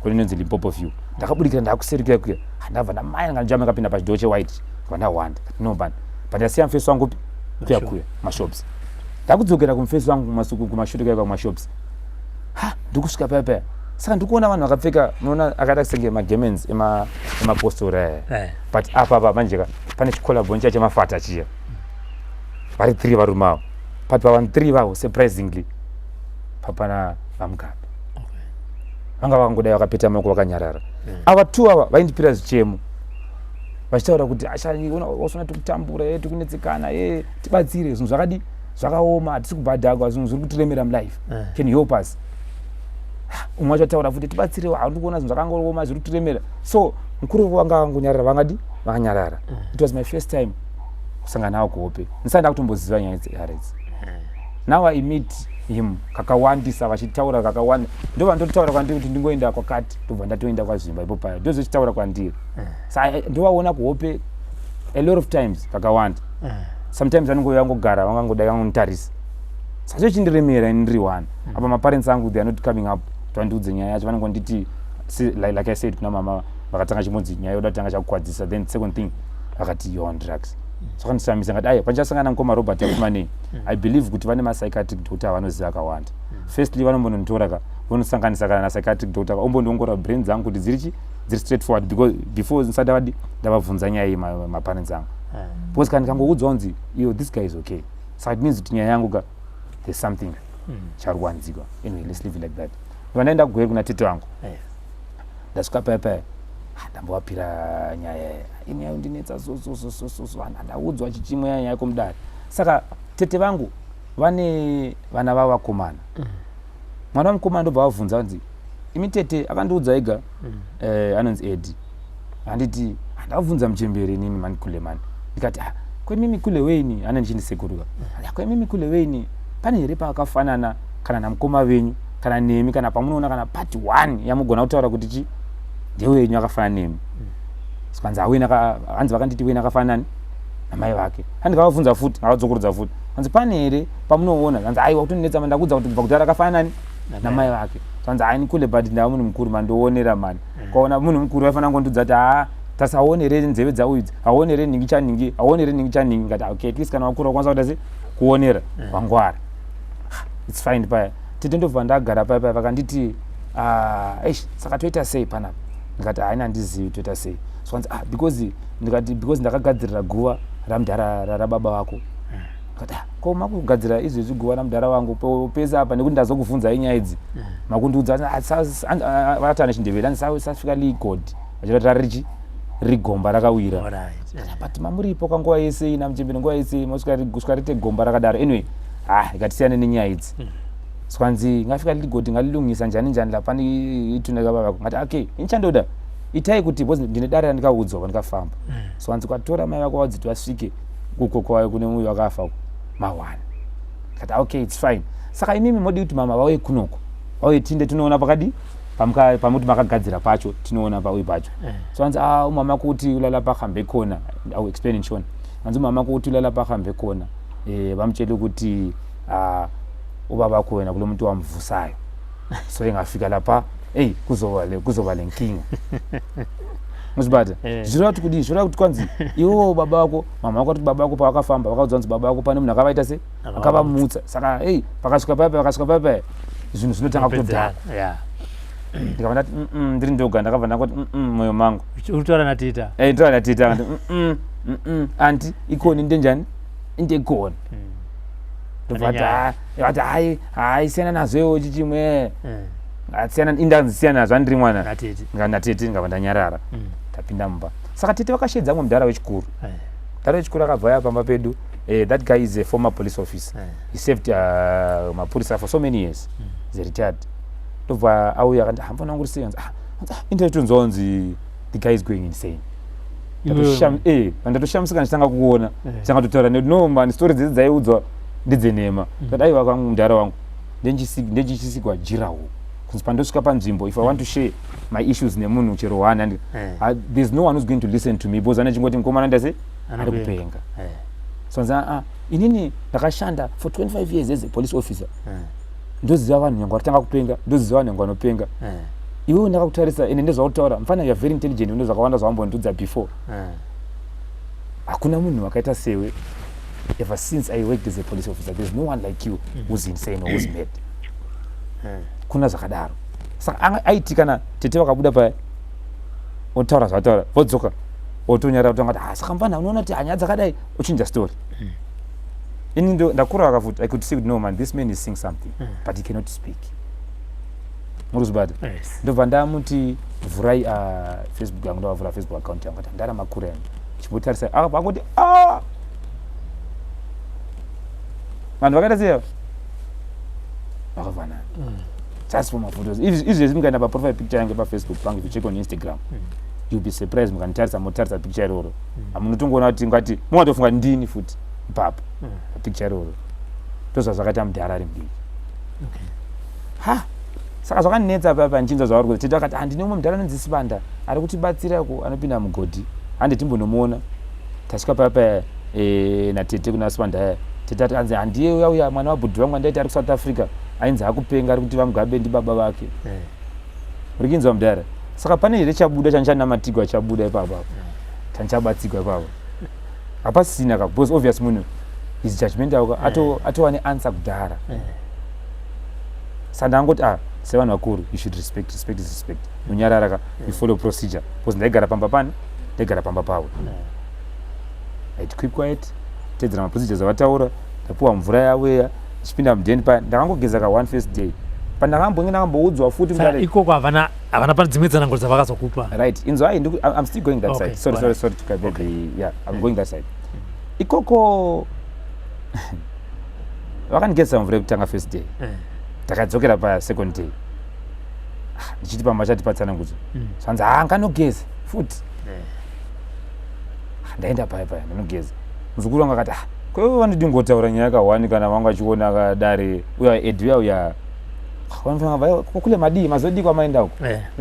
kune inonzi Limpopo view ndakabudikira ndakuseri kuya ndabva ndamaya nganjama kapinda pachido chewhite ndawanda no bani pandasiya mufesi wangu kuya mashops ndakudzokera kumufesi wangu kumashure kuya kumashops ndikusvika paya saka ndikuona vanhu vakapfeka unoona akaita senge magemens emapostora but apa manje pane chikolabhoni cha chemafata chiya vari 3 varume avo but pavanhu 3 vavo surprisingly papana vamugabe vanga vakangodai vakapeta maoko vakanyarara ava 2 ava vaindipira zvichemo vachitaura kuti wasona tikutambura tikunetsekana tibatsire zvinhu zvakadi zvakaoma hatisi kubhadhagwa zvinhu zviri kutiremera mulife can you help us umwe wacho ataura futi tibatsirewo handikuona zvinhu zvakangooma zviri kutiremera so mukuru wanga vangonyarara vakanyarara it was my first time kusangana navo kuhope ndisati ndakutomboziva nyaya idzi now I meet him kakawandisa vachitaura kakawanda ndobva ndotaura kwandiri kuti ndingoenda kwakati ndobva ndatoenda kwazvimba ipo paya ndozvichitaura kwandiri saka ndovaona kuhope a lot of times kakawanda sometimes anongogara vangangodai vangonditarisa saka zvichindiremera ndiri one apa maparents angu they are not coming up twandiudze nyaya yacho vanongonditi like I said kuna mama vakatanga chimodzi nyaya yoda kutanga chakukwadzisa then second thing vakati you're on drugs saka ndisamisa ngati aya pandichasangana mukoma Robert yakumanei I believe kuti vane ma-psychiatric doctor vanoziva akawanda firstly vanombononditora vonosanganisa kana na-psychiatric doctor ombondiongora brain dzangu kuti dziri straightforward because before ndisati vadi ndavabvunza nyaya iyi maparents angu because kana ndikangoudzwa kunzi this guy is okay saka it means kuti nyaya yangu ka there's something charwanzika anyway let's leave it like that vandaenda kugweri kuna tete wangu ndasvika paya ndambovapira nyaya inyaya ndinetsa so ndaudzwa chichimwe nyaya yekomudare saka tete vangu vane vana vavo vakomana mwana wamukomana ndobva vabvunza kunzi imi tete akandiudza ega anonzi Eddie handiti ndabvunza muchembere nini mani kule mani ndikati kwemimi kule weini anandichindisekurwa kwemimi kule weini pane here pakafanana kana namukoma venyu kana nemi kana pamunoona kana part 1 yamugona kutaura kuti chi ndewenyu akafanana nemi sikanzi hanzi vakanditi wenyu akafanana namai vake handikavabvunza futi ngavadzokorodza futi hanzi pane here pamunoona hanzi aiwa kutonetsa mandakudza kuti kubva kudhara akafanana namai vake hanzi ni kule but ndava munhu mukuru mandoonera mani kwaona munhu mukuru vaifanira kundudza kuti tasaonere nzeve dzavo idzi aonere ningi chaningi aonere ningi chaningi ngati okay at least kana wakura kwanza kuti kuonera wangwara it's fine paya tete ndobva ndagara paya vakanditi saka toita sei panapa ndikati haina handizivi toita sei so hanzi because ndakagadzirira guva ramudhara rababa vako ndikati ko makugadzira izvezvi guva ramudhara wangu pese apa nekuti ndazokubvunza inyaya idzi makundiudza vatana nechindeveri hanzi sasvika liigodhi vachirati rari rigomba rakawira but mamuripo kanguva yese namuchembere nguva yese mosvika rite gomba rakadaro anyway ikatisiyane nenyaya idzi swanzi ngafika ligoti ngalilungisa njani lapani ituneka baba ngati okay inchandoda itai kuti bozi ndine dare randikaudzwa ndikafamba swanzi kwatora mai vako wadziti wasvike kuko kwayo kune muyo wakafa mawani kati okay it's fine saka imimi modi kuti mama vauye kunoko vauye tinde tinoona pakadi pamuti makagadzira pacho tinoona pauye pacho swanzi umama kuti ulala pahambe kona au explain shona anzi mama kuti ulala pahambe kona vamuchele kuti ubaba kuwena kulo muntu wamvusayo so ingafika lapha kuzoba lenkinga musibata zvira kuti kwanzi iwo baba wako mama wako kuti baba wako pawakafamba wakaudza baba wako pane munhu akavaita se akavamutsa saka pakasvika papa zvinhu zvinotanga kutodhaka ndikavana ndiri ndoga ndakabva ndakoti moyo mangu utaura natita taura natita anti ikoni ndenjani indekoni ndobvati hai siyana nazvowo chichimwe indanzisiyana nazvo andiri mwana natete ngava ndanyarara tapinda mumba saka tete vakashedza mwe mudhara wechikuru mudhara wechikuru akabva yapamba pedu that guy is a former police officer he served mapurisa for so many years he's retired ndobva auya akati hambona nguri sei intoitunzonzi the guy is going insane ndatoshamsika ndichitanga kuona changa totaura nekuti no man story dzedzi dzaiudzwa ndidzenema kuti aiwa kwangu mudhara wangu ndechichisikwa jirawo kunzi pandosvika panzvimbo if I want to share my issues nemunhu chero one there's no one who's going to listen to me because anechingoti mukomana ndase ari kupenga sonza inini ndakashanda for 25 years as a police officer ndoziva vanhu nyangwa vatanga kupenga ndoziva vanhu nyangwa vanopenga iwe ndakakutarisa ine ndezvautaura mufana you are very intelligent ndo zvakawanda zvawambondudza before hakuna munhu wakaita sewe ever since I worked as a police officer there's no one like you who's insane or who's mad kuna zvakadaro saka aiti kana tete wakabuda pa otaura zvataura vodzoka otonyara kutanga saka mfana unoona kuti hanya dzakadai uchinja story ini ndo ndakura wakafuta I could see no man this man is saying something but he cannot speak muruzbad ndobva ndamuti vurai Facebook yangu ndavura Facebook account yangu kuti ndara makura yangu chibotarisa akangoti vanhu vakaita seya vakavana just for my photos izvezvi mukaenda paprofile picture yangu pafacebook pangu if you check on Instagram you'll be surprised mukanditarisa motarisa picture iroro hamunotongoona kuti ngati mungatofunga ndini futi ipapo picture iroro ndozva zvakaita mudhara ari mbiri saka zvakandinetsa papa nchinza zvavari kuti tete akati handine umwe mudhara anonzi Sibanda ari kutibatsirako anopinda mugodhi hande timbonomuona tasvika papa natete kuna Sibanda tete ati anzi handiye uyauya mwana wabhudhi vangu andaiti ari kuSouth Africa ainzi akupenga ari kuti vamugabe ndi baba vake uri kinzwa mudhara saka pane here chabuda chanchanamatigwa chabuda ipapo chanchabatsigwa ipapo hapasisina ka because obvious munhu his judgment yako atova neanswer kudhara sandangoti sevanhu vakuru you should respect munyarara you follow procedure because ndaigara pamba pani ndaigara pamba pavo I'd keep quiet tedzera maprocedures avataura ndapuwa mvura yaweya chipinda mudheni paya ndakangogeza ka one first day pandakambonge ndakamboudzwa futi ikoko havana pane dzimwe tsanango dzavakazokupa right inzwa I'm still going that side sorry to cut yeah I'm going that side ikoko vakandikesa mvura yekutanga first day takadzokera pa second day ndichiti pamba chati patsanangudzo zvanzi nganogeza futi ndaenda paya ndinogeza muzukuru wangu akati kwewe vanodingotaura nyaya yakawani kana vangu achiona akadare uya edhuya uya vanofanga kule madii mazodii kwamaenda uko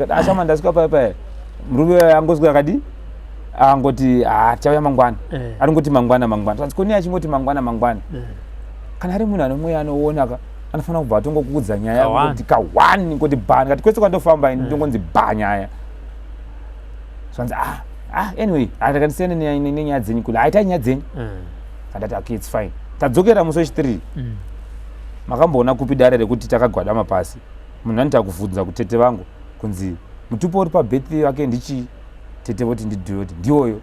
ashama ndasvika paya murume angosvika akadi angoti chauya mangwana aringoti mangwana sanzi koni achingoti mangwana kana ari munhu anomweya anoonaka anofanira kubva atongokuudza nyaya kuti kawani ngoti bhani kati kwese kwandofamba ndongonzi bha nyaya zvanzi anyway atakandisiyana nenyaya dzenyu kule aitai nyaya dzenyu kandati okay it's fine tadzokera musi wechi3 makamboona kupi dare rekuti takagwadama pasi munhu anditakuvhunza kutete vangu kunzi mutupo uri pabirthday wake ndichi tete voti ndidhoti ndiwoyo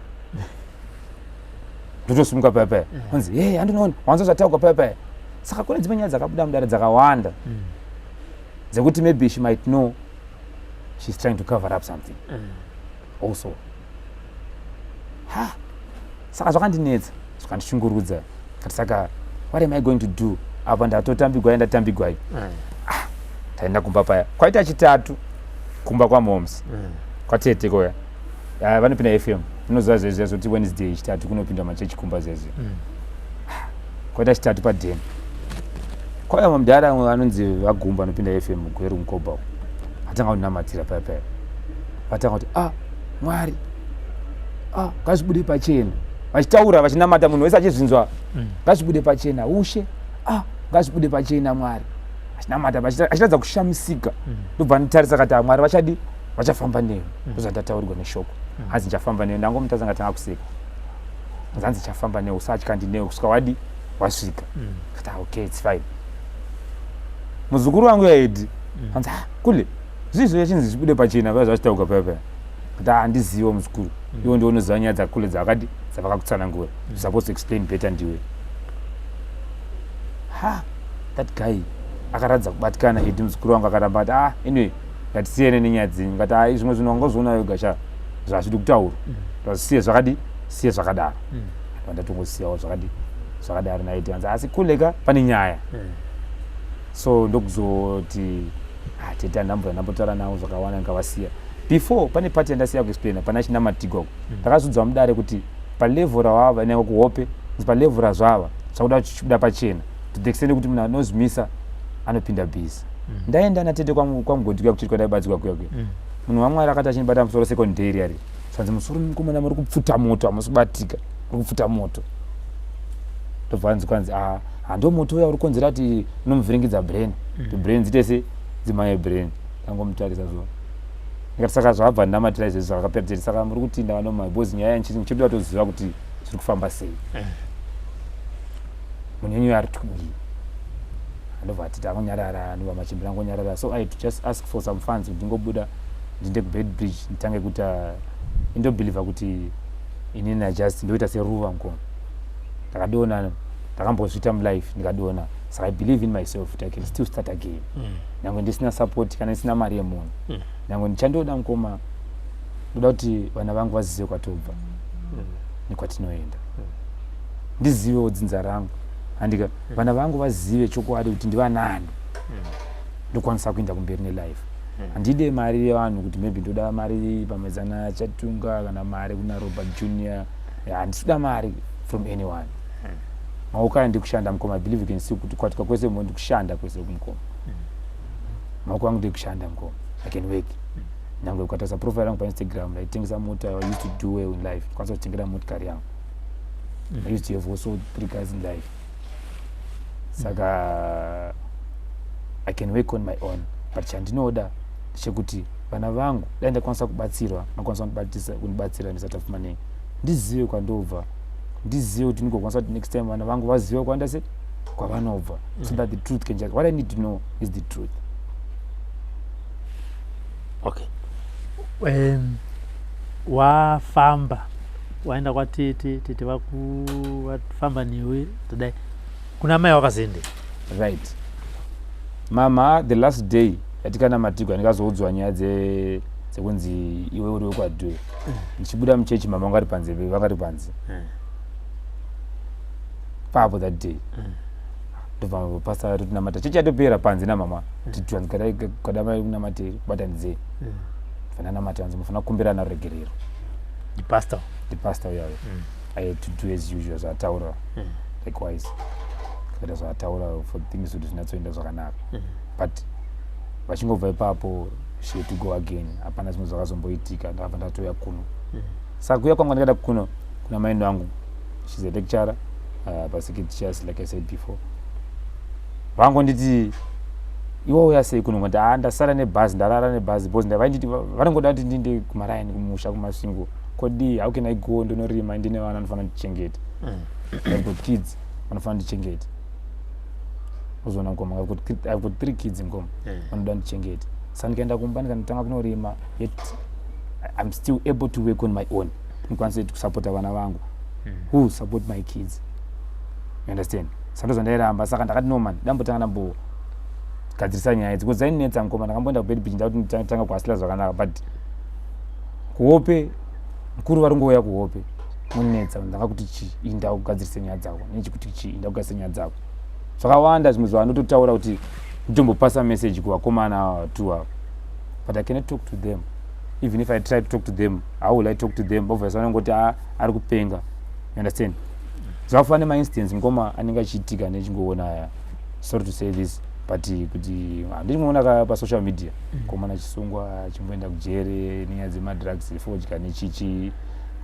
ndotosumuka paya kunzi handinoona wanza zvataurwa paya saka kune dzimwe nyaya dzakabuda mudare dzakawanda dzekuti maybe she might know she's trying to cover up something also saka zvakandinetsa zvakandichungurudza kati saka what am I going to do apa ndatotambigwa ndatambigwai taenda kumba paya kwaita chitatu kumba kwa moms kwatete koya vanopinda FM unoziva zvezvo kuti Wednesday chitatu kunopinda machechi kumba zvezvo kwaita chitatu padeni kwaya mamudhara anonzi vagumba anopinda FM gweru mukoba atanga kunamatira paya paya vatanga kuti Mwari ngazvibude pachena vachitaura vachinamata munhu wese achizvinzwa ngazvibude pachena ushe ngazvibude pachena Mwari achinamata achiratidza kushamisika ndobva nditarisa kati Mwari vachadi vachafamba newe ndozvandataurirwa neshoko hanzi ndichafamba newe ndangomutadza ngatanga kuseka hanzi ndichafamba newe usatya ndinewe kusvika wadi wasvika kati okay it's fine muzukuru wangu yaedi hanzi kule zvizvo yachinzi zvibude pachena vaya zvachitauka paya paya kuti handiziva muzukuru iwo ndiwo unoziva nyaya dzakule dzakati dzavakakutsanangura supposed to explain better ndiwe that guy akaradza kubatikana edi muzukuru wangu akaramba ati anyway ngatisiyene nenyaya dzenyu ngati zvimwe zvinhu wangozoona yoga sha zvazvidi kutaura tazisiye zvakadi siye zvakadaro ndatongosiyawo zvakadaro naiti hanzi asi kuleka pane nyaya so ndokuzoti tete ndambotaura navo zvakawanda ndikavasiya before pane pati yandasiya kuexplaina pana chinamatigwa ndakazodzwa mudare kuti palevel rawava inenge kuhope palevel razvava zvakuda chichibuda pachena to the extent kuti munhu anozimisa anopinda bhizi ndaenda natete kwamugodhika kuchiri kwadaibatsirwa kuyakwe munhu waMwari akati achinibata musoro secondary ari zvanzi musoro mukomana muri kupfuta moto hamusi kubatika muri kupfuta moto ndobva hanzi kwanzi ndo moto uya uri konzera kuti unomuvhiringidza brain kuti brain dzitese dzimaye brain tangomutarisa zuva ngati saka zvabva ndamatira izvezvo zvakapereteri saka muri kutinda vanomai bozi nyaya yanchiri muchibida toziva kuti zviri kufamba sei munyenyu ari tugi andobva atiti angonyarara andobva machimbira angonyarara so I had to just ask for some funds kuti ndingobuda ndiende kuBedbridge nditange kuita indobhilivha kuti inini just ndoita seruva mukoma ndakadona ndakambozviita mulife ndikadona saka I believe in myself that I can still start again nyange ndisina support kana ndisina mari yemunhu nyange ndichandoda mukoma ndoda kuti vana vangu vazive kwatobva nekwatinoenda ndizivewo dzinza rangu andika vana vangu vazive chokwadi kuti ndivanani ndokwanisa kuenda kumberi nelife handide mari yevanhu kuti maybe ndoda mari pamezana chatunga kana mari kuna Robert Junior handisida mari from anyone maoko aya ndikushanda mukoma I believe you can see kuti kwatika kwese mo ndikushanda kwese kumukoma maoko angu ndikushanda mukoma I can work nyange ukatasa profile yangu pa Instagram ndaitengesa mota I used to do well in life kwanza kutengera motikari yangu I used to have also 3 cars in life saka I can work on my own but chandinoda chekuti vana vangu dai ndakwanisa kubatsirwa nakwanisa kunibatsira ndisati afumanei ndizive kwandobva ndizive kuti ndingokwanisa kuti next time vana vangu vazive kwandase kwavanobva so that the truth can just what I need to know is the truth. Okay, wafamba waenda kwatete tete wafamba niwe today kuna mai wakazende right mama the last day yatikana matigwa ndikazoudzwa nyaya dzekunzi iwe uri wekwadwe ndichibuda muchechi mama vangu ari panze vakari panze papo that day ndobva pastor totinamata chechi yatopera panze namama titwanzi kada mai kunamate kubatanidze fana namata anzi mufana kukumbirana ruregerero the pastor yayo I had to do as usual zvataura likewise kada zvataura for things kuti zvinatsoenda zvakanaka but vachingobva ipapo she had to go again hapana zvimwe zvakazomboitika ndabva ndatoya kuno saka kuya kwangu ndikada kuno kuna mai wangu she's a lecturer pasekit teachers like I said before vangu nditi iwo uya sei kuno ngoti ndasara nebhazi ndarara nebhazi because ndavainditi vanongoda kuti ndinde kumaraini kumusha kumasvingo kodi how can I go ndonorima ndine vana ndinofanira ndichengete I've got kids vanofanira ndichengete uzona ngoma I've got 3 kids ngoma vanoda ndichengete saka ndikaenda kumba ndikatanga kunorima yet I'm still able to work on my own ndikwanise kusupporta vana vangu who support my kids you understand saka ndozvandairamba saka ndakati no man ndambotanga ndambogadzirisa nyaya idzi because dzainetsa ngoma ndakamboenda kuBedbridge ndakuti nditanga kuhasila zvakanaka but kuhope mukuru vari ngouya kuhope munetsa ndanga kuti chi inda kugadzirisa nyaya dzako nechikuti chi inda kugadzirisa nyaya dzako zvakawanda zvimwe zvavanototaura kuti nditombopasa message kuvakomana tuwa, but I cannot talk to them. Even if I try to talk to them, how will I talk to them? Obviously vanongoti ari kupenga, you understand? Zvakafanana nemainstance mukoma anenge achiitika nechingoona, sorry to say this, but kuti ndinoona pasocial media komana achisungwa achimboenda kujere nenyaya dzemadrugs fodya nechichi,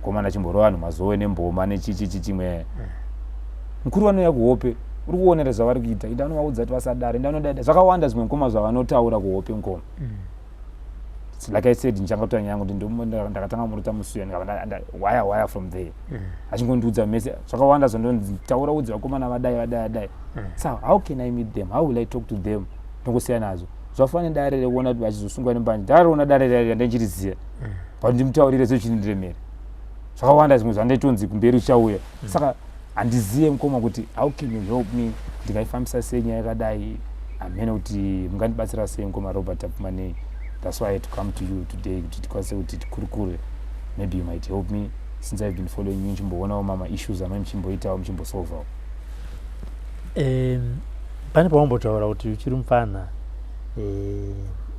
komana achimborova vanhu mazowe nemboma nechichi chimwe. Mukuru vanouya kuhope uri kuonera zvavari kuita, enda anovaudza kuti vasadare, enda anodada. Zvakawanda zvimwe mukoma zvavanotaura kuhope mukoma. Like I said, ndichangatoa nyangu kuti ndakatanga murota musuya ndikavanda wire from there. Achingondiudza mese zvakawanda zvandontaura udzi vakomana vadai. So how can I meet them? How will I talk to them? Ndongosiya nazo. Zvafanira dare rekuona kuti vachizosungwa nembanje. Ndaraona dare ndechiriziya. But ndimutaurire zvochindindiremera. Zvakawanda zvimwe zvanditonzi kumberi uchauya. Saka handiziye mukoma kuti how can you help me? Ndikaifambisa sei nyaya yakadai? Amene kuti mungandibatsira sei mukoma Robert Apumane? That's why I had to come to you today because maybe you might help me since I've been following you nchimboona mama issues amene mchimboita mchimbosolve. Pane pawambotaura kuti uchiri mufana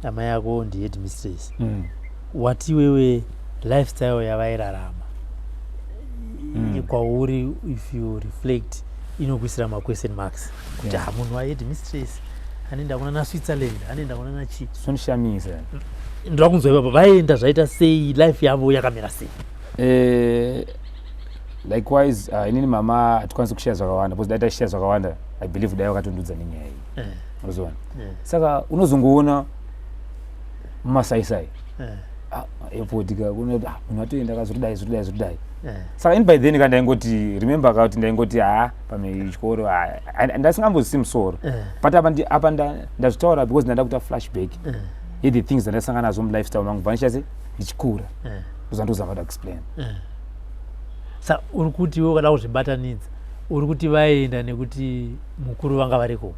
amai yako ndi headmistress. Wati wewe lifestyle yavairarama kwauri, if you reflect inokuisira ma question marks kuti munhu waheadmistress anenda kuna Switzerland, anenda kuna chi sonishamisa. Ndakunzwa baba vaenda zvaita sei, life yavo yakamira sei? Likewise inini mama atikwanisa kushare zvakawanda because daita share zvakawanda I believe dai wakatondudza nenyaya iyi. Unozona? Saka unozongoona mumasaisai airport kuna munhu atoenda kazodai. Saka in by then kana ndaingoti remember kuti ndaingoti pame chikoro ndasingambosi musoro, but apa ndazvitaura because ndanda kuita flashback the things ndasangana nazo mulifestyle mangu vanishase ndichikura kuzandozama explain. Sa uri kuti wewe kada kuzvibatanidza, uri kuti vaenda nekuti mukuru vanga variko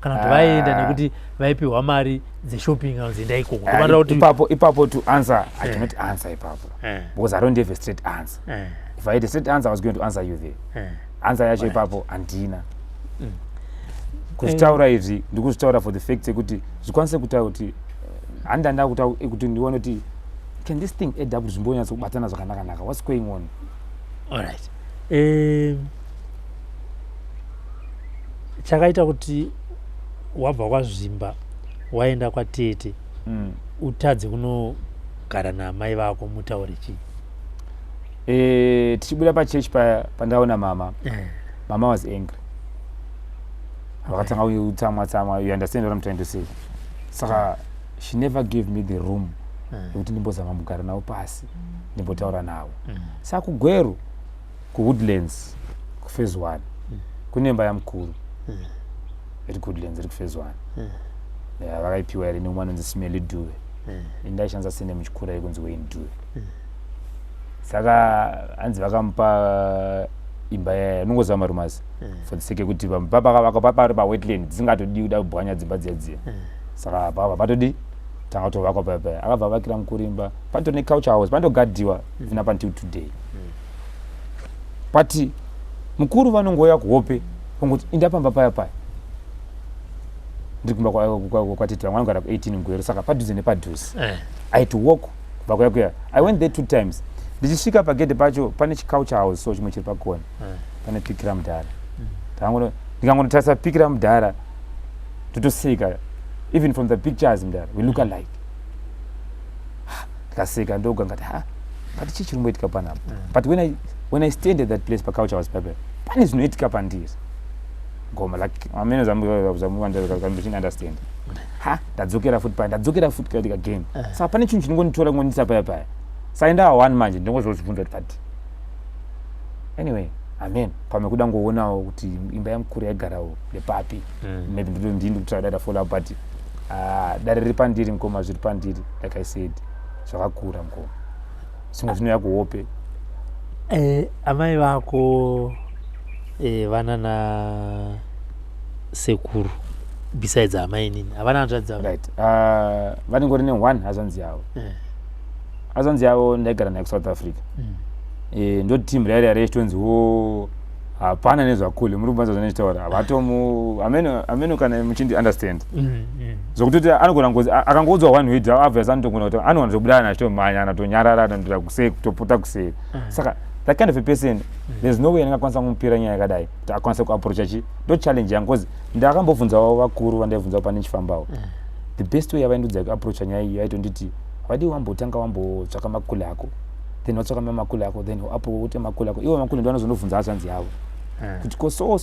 kana kuti vaenda nekuti vaipiwa mari dzeshopping dzinda ikoko? Ipapo to answer I cannot answer ipapo because I don't have a straight answer. If I had a straight answer I was going to answer you there. Answer yacho ipapo andina. Kuzvitaura izvi ndikuzvitaura for the fact yekuti zvikwanise kutaura kuti handanda kuti ndione kuti can this thing add up kuti zvimbonyatsa kubatana zvakanaka, what's going on? Alright. Chakaita kuti wabva kwazvimba waenda kwatete utadze kunogara namai vako mutaure chii? Tichibuda pachurch pandaona mama was angry. Vakatanga utsamwa, you understand what I'm trying to say? Saka she never gave me the room yekuti ndimbozama kugara nawo pasi ndimbotaura nawo. Saka kuGweru kuWoodlands kuphase 1 kunemba yamukuru iri kuWoodlands iri kuphase 1 vakaipiwa iri neumwe anonzi Smelly Dube, indaishandisa sene muchikura ikunzi Wayne Dube. Saka hanzi vakamupa imba yaya inongozama rumasi for the sake yekuti papa ari pawetland dzisingatodi kuda kubwanya dzimba dziya. Saka papa patodi tanga kutovakwa papa, akabva vakira mukuru imba patone culture house pandogadiwa even up until today. But mukuru vanongoya kuhope kungoti indapamba paya ndiri kumba kwatete vamwe vanogara ku18 mugweru, saka padhuze nepadhuze. I had to walk kubva kuya. I went there 2 times. Ndichisvika pagedhe pacho pane chiculture house so chimwe chiri pakona pane Pikira Mudhara. Ndikangonotarisa Pikira Mudhara totoseka, even from the pictures Mudhara we look alike. Ndikaseka ndoga ngati but chii chiri kumboitika panapo. But when I stayed at that place paculture house pape pane zvinoitika pandiri ngoma like amene zamuwandakambichini understand. Ndadzokera futi katika again. Saka pane chinhu chinongonitora kungonisa paya. Saenda 1 manje ndingozozvibvunza kuti anyway amen pamwe kuda ngoonawo kuti imba yamukuru yaigarawo nepapi maybe ndiri kuti dada follow up but dare riri pandiri mukoma zviri pandiri like I said zvakakura mukoma zvimwe zvinoya kuhope. Amai vako vana na sekuru besides amai nini havana hanzvadzi dzavo? Right. Vanengori ne1 hazvanzi yavo. Hazvanzi yavo ndaigara naye kuSouth Africa. Ndo team raiya reichitonzi hapana nezvakule muri kubvunza zvandinotaura havatomu ameno kana muchindi understand zvokuti anogona ngozi akangoudzwa one way obvious anotogona kuti anogona tobudana achitomhanya anatonyarara anotoda kusei kutopota kusei saka that kind of a person there's no way angakwanisa kumupira nyaya yakadai kuti akwanise kuapproacha chi ndo challenge yangu cause ndakambobvunzawo vakuru vandaibvunzawo pane ndichifambawo the best way yavaindudza kuapproacha nyaya iyi yaitonditi havadi wambotanga wambotsvaka makule ako then watsvaka makule ako then uaproache makule ako iwo makule ndo anozondobvunza hazvanzi yavo kuti so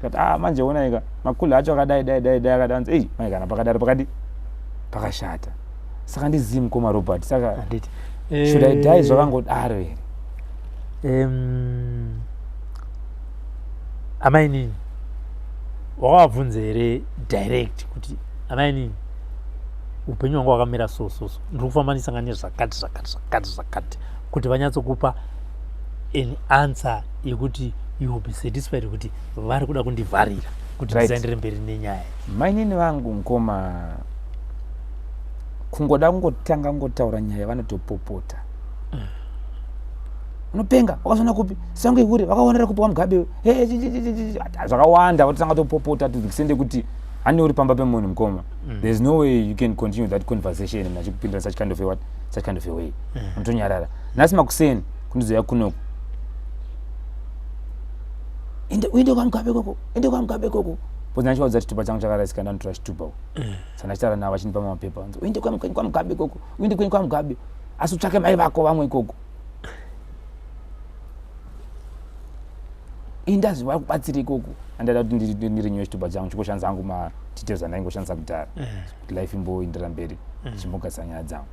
kuti manje onaika makule acho akadai akadanza ei maikana pakadaro pakashata saka ndizivi mukoma Robert saka should I die zvakangodaro here amainini wakavabvunza here direct kuti amainini upenyu hwangu hwakamira so ndiri kufamba ndisangane zvakati kuti vanyatsokupa an answer yekuti you will be satisfied kuti vari kuda kundivharira kuti ndisaendere mberi nenyaya mainini vangu mukoma kungoda kungotanga ngotaura nyaya vanotopopota unopenga wakazona kupi sangu ikuri vakaonera kupi wamugabe zvakawanda vatotanga topopota tisende kuti ani uri pamba pemunhu mukoma there's no way you can continue that conversation nachikupindira such kind of a way unotonyarara nhasi makuseni kundizoya kunoku uende kwamugabe koko bcause nachivaudza chitupa changu chakarasika ndanotora chitupa sana chitaura navo achinipa mapepa uende kwamugabe koko uende kwenyu kwamugabe asi utsvake mai vako vamwe ikoko indazi vari kubatsira ikoko andada kuti ndirinyowe chitupa changu chingoshandisa angu madetails andaingoshandisa kudhara kuti life imboindira mberi chimbogadzisa nyaya dzangu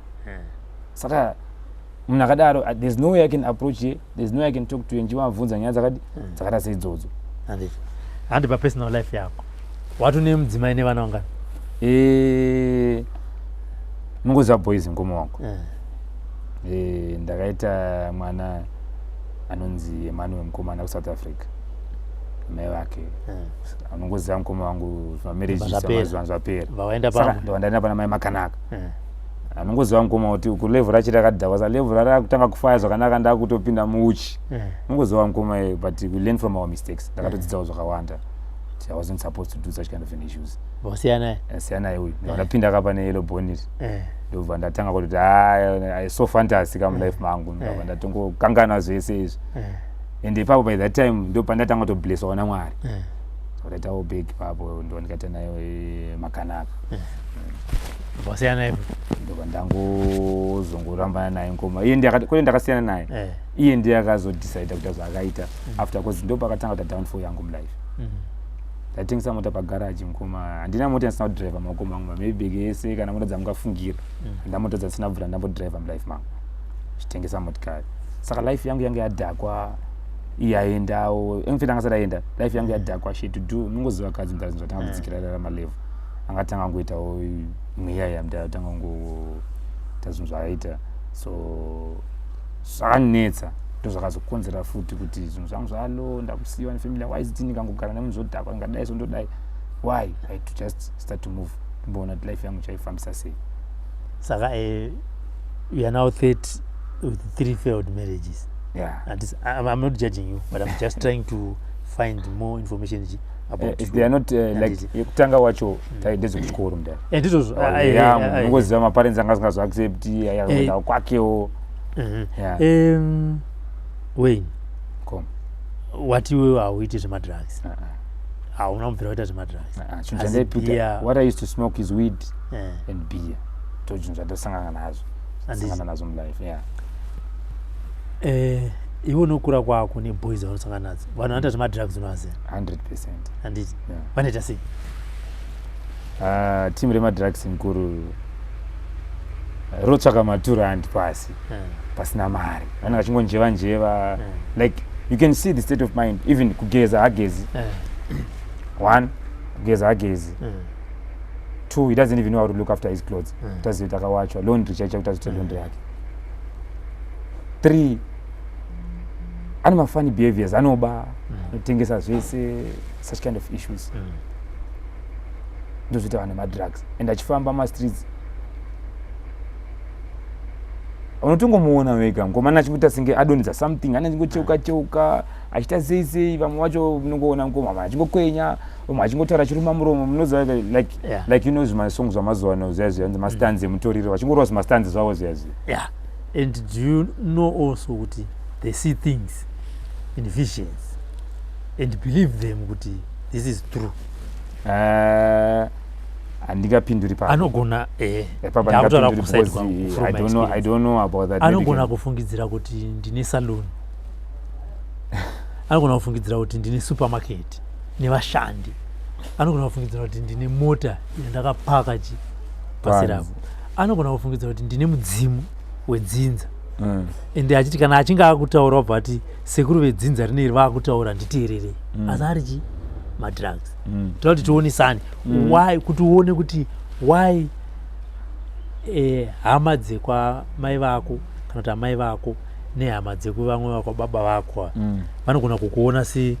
saka munhu akadaro there's no way I can approach here, there's no way I can talk to you nchivabvunza nyaya dzakada seidzodzo handi papersonal life yako watu nemudzimai nevana vangani nongoziva boys mukoma wangu ndakaita mwana anonzi Emmanuel mukomana kuSouth Africa mai vake anongoziva mukoma wangu mamarriage zvapera ndaenda pana mai makanaka anongoziva mukoma kuti kulevel rachi rakadhakwa sa level rakutanga kufaya zvakanaka ndakutopinda muuchi nongoziva mukoma but we learn from our mistakes ndakatodzidzawo zvakawanda I wasn't supposed to do such kind of issues siyanaye uyu ndapinda kapa neyellow bonnet ndobva ndatanga kuti I so fantasy kamulife mangu ndobva ndatongokangana zvese izvi and ipapo by that time ndopa ndatanga kutoblesswa naMwari ndaitawo big papo ndo ndikaita nayo makanaka ndoba ndangozongorambana naye ngoma iye kune ndakasiyana naye iye ndiye akazodecide kuti zvakaita after cause ndopa akatanga kuita downfall yangu mulife ndatengesa mota pagaraji mukoma handina mota ndisina kudriva makoma angu maybe gese kana mota dzamungafungira handina mota dzasina bvura ndambodriva mulife mangu chitengesa motikari saka life yangu yange yadhakwa iyaendawo engifita angasati aenda life yangu yadhakwa shit to do nongoziva kadzi mutaridzi zvatanga kudzikira rarama level angatanga ngoitawo mweya mdatanga ngoita zvinhu zvakaita so zvakanetsa ndo zvakazokonzera futi kuti zvinhu zvangu zvalo ndakusiyiwa nefamily why is it ndingangogara nemunhu zvodhakwa ngadai sondodai why I to just start to move mboona kuti life yangu chaifambisa sei saka you are now 30 with 3 failed marriages and I'm not judging you but I'm just trying to find more information about if they are not like yekutanga wacho taidezekuchikoro mudai ndizvo maparents anga asingazoaccept ayaenda kwakewo Wayne what iwewe hauiti zvemadrugs hauna mubvira waita zvemadrugs what I used to smoke is weed and beer tozvinhu zvatosangana nazvo mulife iwe nokura kwako neboys vanosangana nadzo vanhu vanoita zvemadrugs unovaziva 100% handiti vanoita sei timu remadrugs mukuru rotsvaka maturand pasi pasina mari vanhu vachingonjeva like you can see the state of mind even kugeza hagezi 1 kugeza hagezi 2 he doesn't even know how to look after his clothes taziva kuti akawachwa laundry chaicha kuti azoita laundry yake 3 ane mafunny behaviors anoba notengesa zvese such kind of issues ndozvita vanhu madrugs and achifamba mastreets unotongomuona wega ngoma achimboita senge adonedza something anachingocheuka achita sei vamwe vacho munongoona ngoma achingokwenya umwe achingotaura chiruma muromo munoziva like you know zvimasongs zvamazuva ano ziyaziya mastanzi emutoriro vachingorova zvimastanzi zvavo ziyaziya. Yeah. And do you know also kuti they see things in visions and believe them kuti this is true? Handingapinduri pa anogona I don't know about that. Anogona kufungidzira kuti ndine salon, anogona kufungidzira kuti ndine supermarket nevashandi, anogona kufungidzira kuti ndine mota yandakapaka pasirapo, anogona kufungidzira kuti ndine mudzimu wedzinza. Ende achiti kana achinge akutaura wabva ati sekuru vedzinza rineri vaakutaura nditeererei, asi ari chi madrugs. Toda kuti tionesane why, kuti uone kuti why hama dzekwamai vako kana kuti amai vako nehama dzekuvamwe vako baba vako vanogona kukuona semunhu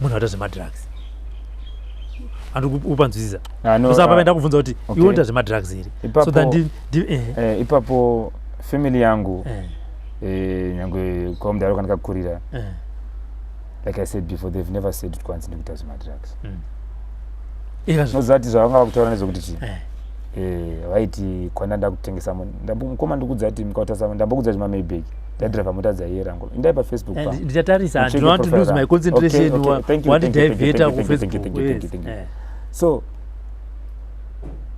anoita zvemadrugs. Andikupanzwisisa osapa vaenda kubvunza kuti iwe unoita zvemadrugs here, so that ipapo family yangu nyangwe kwa mudaro kana kakurira like I said before, they've never said kuti kwanzi ndikuita zvemadrugs. Nozati zvavanga vakutaura nezvokuti chi vaiti kwana ndakutengesa mukoma ndikudza kuti mukautasama ndambokudza kuti mamaybank ndadhirivha mota dzaiyera ngoma indai paFacebook pa ndichatarisa. I want to lose my concentration. What divert kuFacebook. So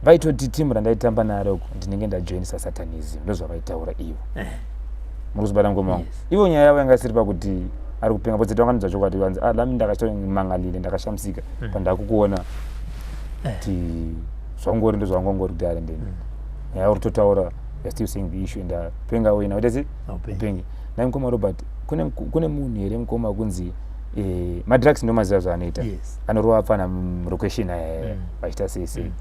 vaitoti timu randaitamba naro ndinenge ndajoinisa satanism ndozvavaitaura ivo murikuzobata ngoma wangu ivo nyaya yavo yanga isiri pakuti ari kupenga podzeta vanganidza chokwadi vanzi lami ndakamangalile ndakashamisika pandakukuona kuti zvangori ndozvangongori kuti ari ndeni nyaya uri totaura you're still saying the issue ndapenga wena waita sei upengi nai mukoma Robert kune munhu here mukoma kunzi madrugs ndomaziva zvaanoita anorova apfana mulocation vachita sei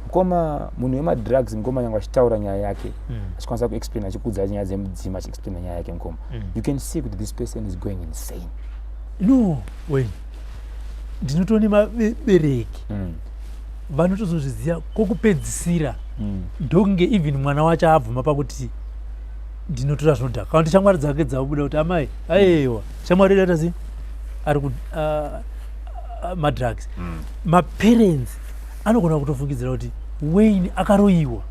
mukoma munhu wemadrugs mukoma nyangwe achitaura nyaya yake achikwanisa kuexplain achikudza nyaya dzemudzima achiexplaina nyaya yake mukoma you can see kuti this person is going insane. No way, ndinotone mabereki vanotozozviziva kokupedzisira ndokunge even mwana wacho abvuma pakuti ndinotora zvinodhaka kana kuti shamwari dzake dzabuda kuti amai aiwa shamwari yaita sei ari ku madrugs. Maparents anogona kutofungidzira kuti Wayne akaroiwa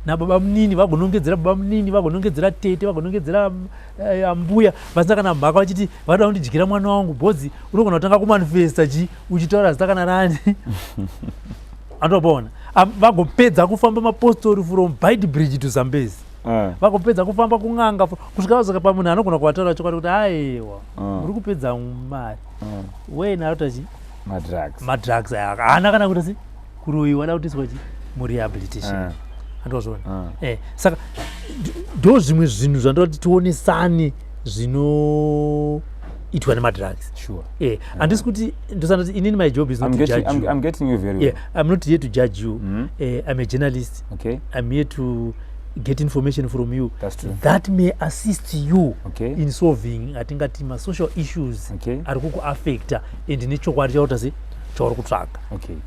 nababa munini, vagonongedzera baba munini, vagonongedzera tete, vagonongedzera mbuya, vasina kana mhaka vachiti vada kundidyira mwana wangu bhodzi. Unogona kutanga kumanifesta uchitaura zita kana rani andobona vagopedza kufamba mapostori from Bridge to Zambezi, vagopedza kufamba kung'anga kusvika vazoka pamunhu anogona kuvataura chokwadi kuti aiwa muri kupedza mari. Wayne arota chi madrugs aya haana kana kuita sei kuroiwa da kutiswa chi murehabilitation. Andozvona saka ndo zvimwe zvinhu zvandoda kuti tionesane zvinoitwa nemadrugs. Handisi kuti ndosana kuti inini my job is not to judge you. I'm getting you very well. I'm not here to judge you. I'm a journalist. I'm here to get information from you that may assist you in solving atingati social issues ari kukuaffecta and nechokwadi chakuta sei chauri kutsvaga.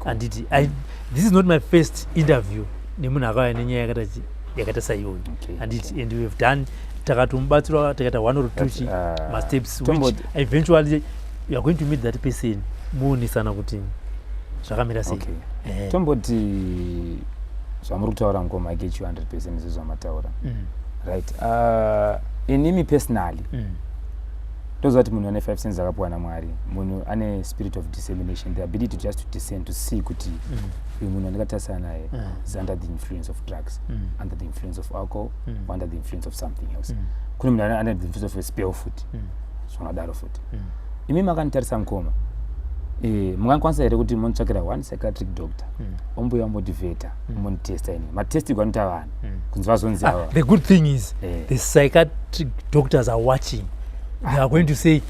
Anditi this is not my first interview nemunhu akauya nenyaya yakaita saiyoyo. Anditi and we have done takatomubatsira takaita one or two masteps which eventually you are going to meet that person muunisana kuti zvakamira sei. Tomboti zvamuri kutaura ngoma I get you 100% zvezvamataura right. Inimi personally ndoziva kuti munhu ane 5 senses akapiwa naMwari, munhu ane spirit of dissemination, the ability just to discern, to see kuti uyu munhu andikatarisana naye is under the influence of drugs, under the influence of alcohol, under the influence of something else. Kune munhu ane the influence of a spell futi zvonadaro futi. Imi makanitarisa mukoma mungakwanisa here kuti munotsvakira one psychiatric doctor ombuya omotivata omonitesta ini matesti kwanoita vanhu kunzi vazonzi ava. The good thing is the psychiatric doctors are watching. They are going to say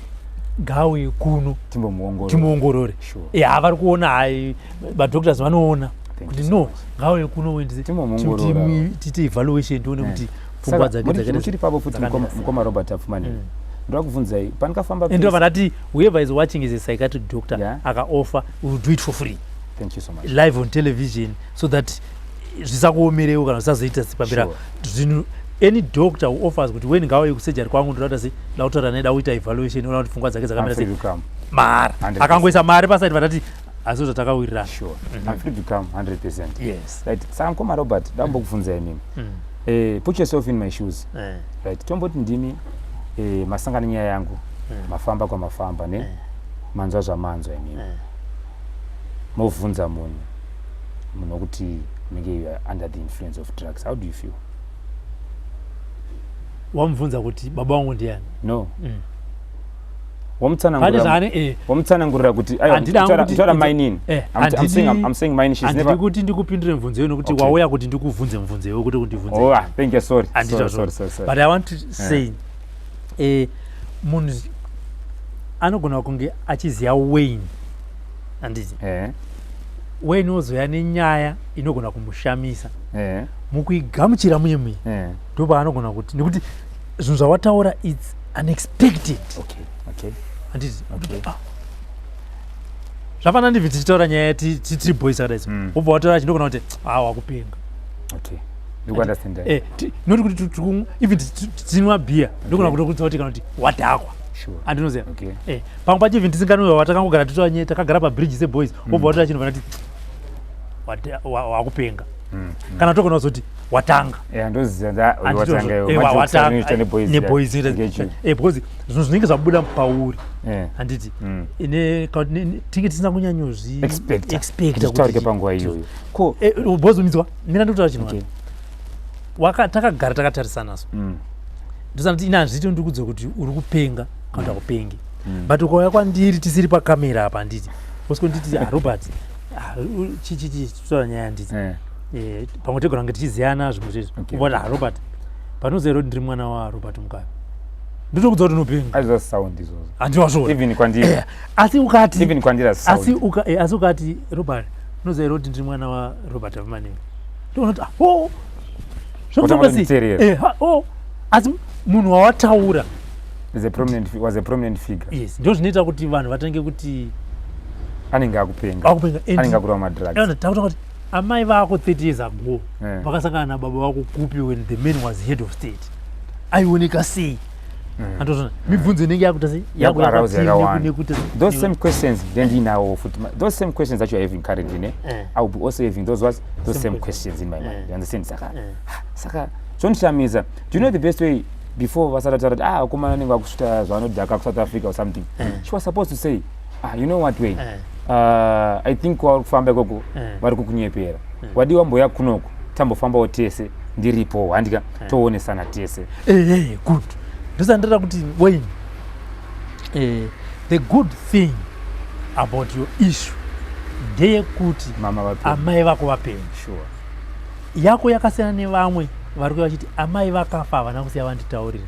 gawe kuno timuongorore. Havari kuona hai madoctors vanoona kuti no gawe kuno tite evaluation tione kuti pfungwa dzakechiri papo futi mukoma Robert Afumani ndakubvunzai panikafamba endo vanati whoever is watching is a psychiatric doctor akaoffer will do it for free. Thank you so much. Live on television so that zvisakuomerewo kana zvisazoita pambira zvinhu any doctor who offers kuti when ngauye kusurgery kwangu ndinoda sei ndautaura naye dauita evaluation unoona kuti pfungwa dzake dzakamira sei mari akangoisa mari pasaiti vatati asi zvatakawirira sure I'm free to come 100%. Yes. Right. Saka mkoma Robert ndambokuvunza inini. Put yourself in my shoes. Right. Tomboti ndimi masangano nyaya yangu. Mafamba kwa mafamba ne. Manzwa zwa manzwa inini. Movunza munhu. Munhu kuti maybe you are under the influence of drugs. How do you feel? Wamvunza kuti baba wangu ndiani? No. Wamtsanangurira kuti tora mine I'm saying mine she's never andidi kuti ndikupindure mvunzo yenu kuti wauya kuti ndikuvunze mvunzo yenu kuti ndivunze oh thank you sorry but I want to say munhu anogona kunge achiziya Wayne anditi Wayne ozoya nenyaya inogona kumushamisa mukuigamuchira muye ndopa anogona kuti nekuti zvinhu zvawataura it's unexpected. Okay. Anditi zvafana ndibvi tichitaura nyaya tiri boys akadaiso ubva wataura chinogona kuti wakupenga. Okay. You understand that? Not kuti even tinwa beer ndogona kutokudza kuti kana kuti wadhakwa. Sure. Andinoziva. Okay. Pamwe pacho even tisinganwe watakangogara titaura nyaya takagara pabridge seboys ubva wataura chinobva kuti wakupenga. Kana tokona kuzoti watanga ndoziva neboys because zvinhu zvinenge zvabuda pauri handiti tinge tisina kunyanyozvi expectaurike panguva iyoyo bozomidzwa mina ndikutaura chinhu takagara takatarisanaso ndosana kuti ina handiti ndikudza kuti uri kupenga kana kuti akupengi but ukauya kwandiri tisiri pakamera apa handiti osiko nditi Robert titaura nyaya handiti pamwe tegona kunge tichiziyana zvinhu zvezvo ubona Robert panozero ndiri mwana waRobert Mugabe nditokudza kuti unopenga even kwandiri asi ukati even kwandiri asi ukati Robert unozero kuti ndiri mwana waRobert Avumanenge ndoona kuti asi munhu wawataura was a prominent figure. Yes, ndo zvinoita kuti vanhu vatange kuti anenge akupenga anenge akurwa madrugs takuta kuti amai vako 30 years ago vakasangana nababa vako kupi when the man was head of state aioneka sei andozvona mibvunzo inenge yakuita sei yakuti those same questions then ndinawo futi those same questions that you are having currently I will be also having those same questions in my mind. You understand? Saka zvondishamiza. Do you know the best way before vasara taura kuti akomana anenge akusvita zvanodhaka kuSouth Africa or something she was supposed to say you know what way I think wakufamba ikoko vari kukunyepera wadi wamboya kunoko tambofambawo tese ndiripo handika toonesana tese good ndosandira kuti Wayne the good thing about your issue ndeyekuti amai vako vapenga yako yakasiyana nevamwe vari kuva vachiti amai vakafa havana kusiya vanditaurira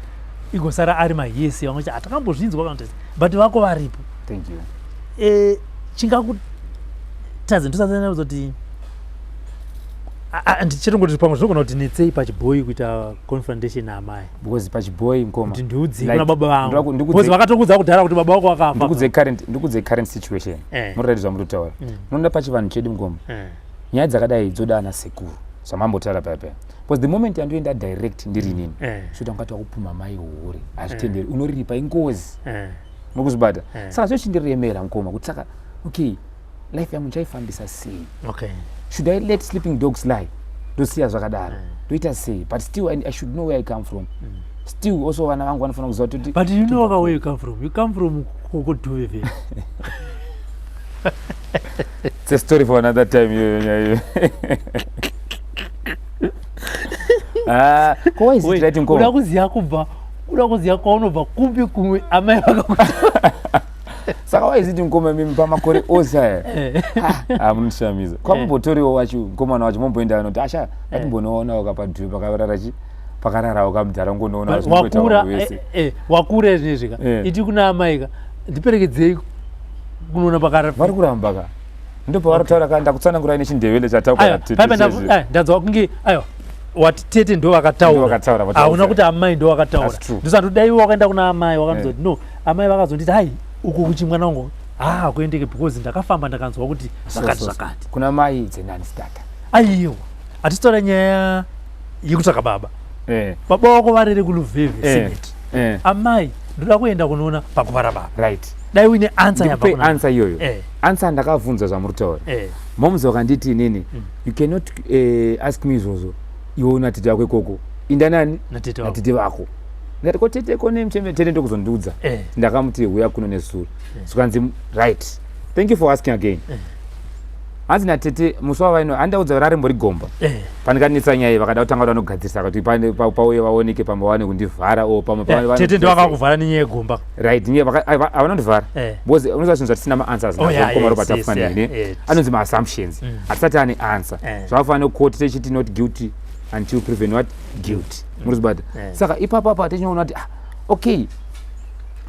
igosara ari mayesi vamwe kuti atakambozvinzwa kana kuti but vako varipo. Thank you. Chingakutadza ndosazana kuti ndichirongoti pamwe zvinogona kuti netsei pachiboyi kuita confrontation naamai because pachiboyi mkoma kuti ndiudze kuna baba vangu because vakatokudza kudhara kuti baba vako vakafa ndikudze current situation munoratidza zvamunotaura munoda pachivanhu chedu mkoma nyaya dzakadai dzoda ana sekuru zvamambotaura paya because the moment yandoenda direct ndiri nini zvoita ungati wakupuma mai hohori hazvitenderi unoriripa ingozi mukuzvibata saka zvochindiremera mkoma kuti saka okay life yangu ndichaifambisa sei should I let sleeping dogs lie ndosiya zvakadaro ndoita sei but still I should know where I come from still also vana vangu vanofanira kuziva kuti but you know where you come from kokodhove it's a story for another time uda kuziya kubva uda kuziya kwaunobva kupi kumwe amai vakakuta saka waiziti mkoma mimi pamakore ose munishamiza kwambotoriwo wacho mkomana wacho momboenda anoti asha atimbonoonawo kapadhuve pakararawo kamudhara ngonoona wakura zvinezvika iti kuna amaika ndiperekedzei kunoona vari kuramba ka ndopavaritaura ka ndakutsanangura nechindevele chataukandanzwa kunge aiwa wati tete ndo vakataura hauna kuti amai ndo vakataura ndosandodaiwo wakaenda kuna amai wakanzwa kuti no amai vakazonditi hai uku kuchi mwana wangu kuendeke because ndakafamba ndakanzwa kuti zvakati kuna mai dzenani stata aiwa hatitaura nyaya yekutsvaka baba baba wako varere kuluvhevhe senate amai ndoda kuenda kunoona pakuvara baba right dai uine answer yapa answer iyoyo answer ndakavunza zvamuri taura momuzi wakanditi inini you cannot ask me izvozvo iwe una tete wako ikoko indanani natete vako ndati ko tete kone mcheme tete ndokuzondiudza ndakamuti uya kuno nesura zvikanzi right thank you for asking again hanzi natete musi wavaino handaudza rarimbori gomba pandikanetsa nyaya iyi vakada kutanga vanogadzirisa kuti pauye vaoneke pamwe vaone kundivhara o pamwe tete ndovakakuvhara nenyaya yegomba right havanondivhara because unoziva zvinhu zvatisina maanswers nakoma robert afufanire anonzi maassumptions hatisati ane answer zvavafanira court techiti not guilty until proven what guilty murikuzibata saka ipapo apa techinoona kuti okay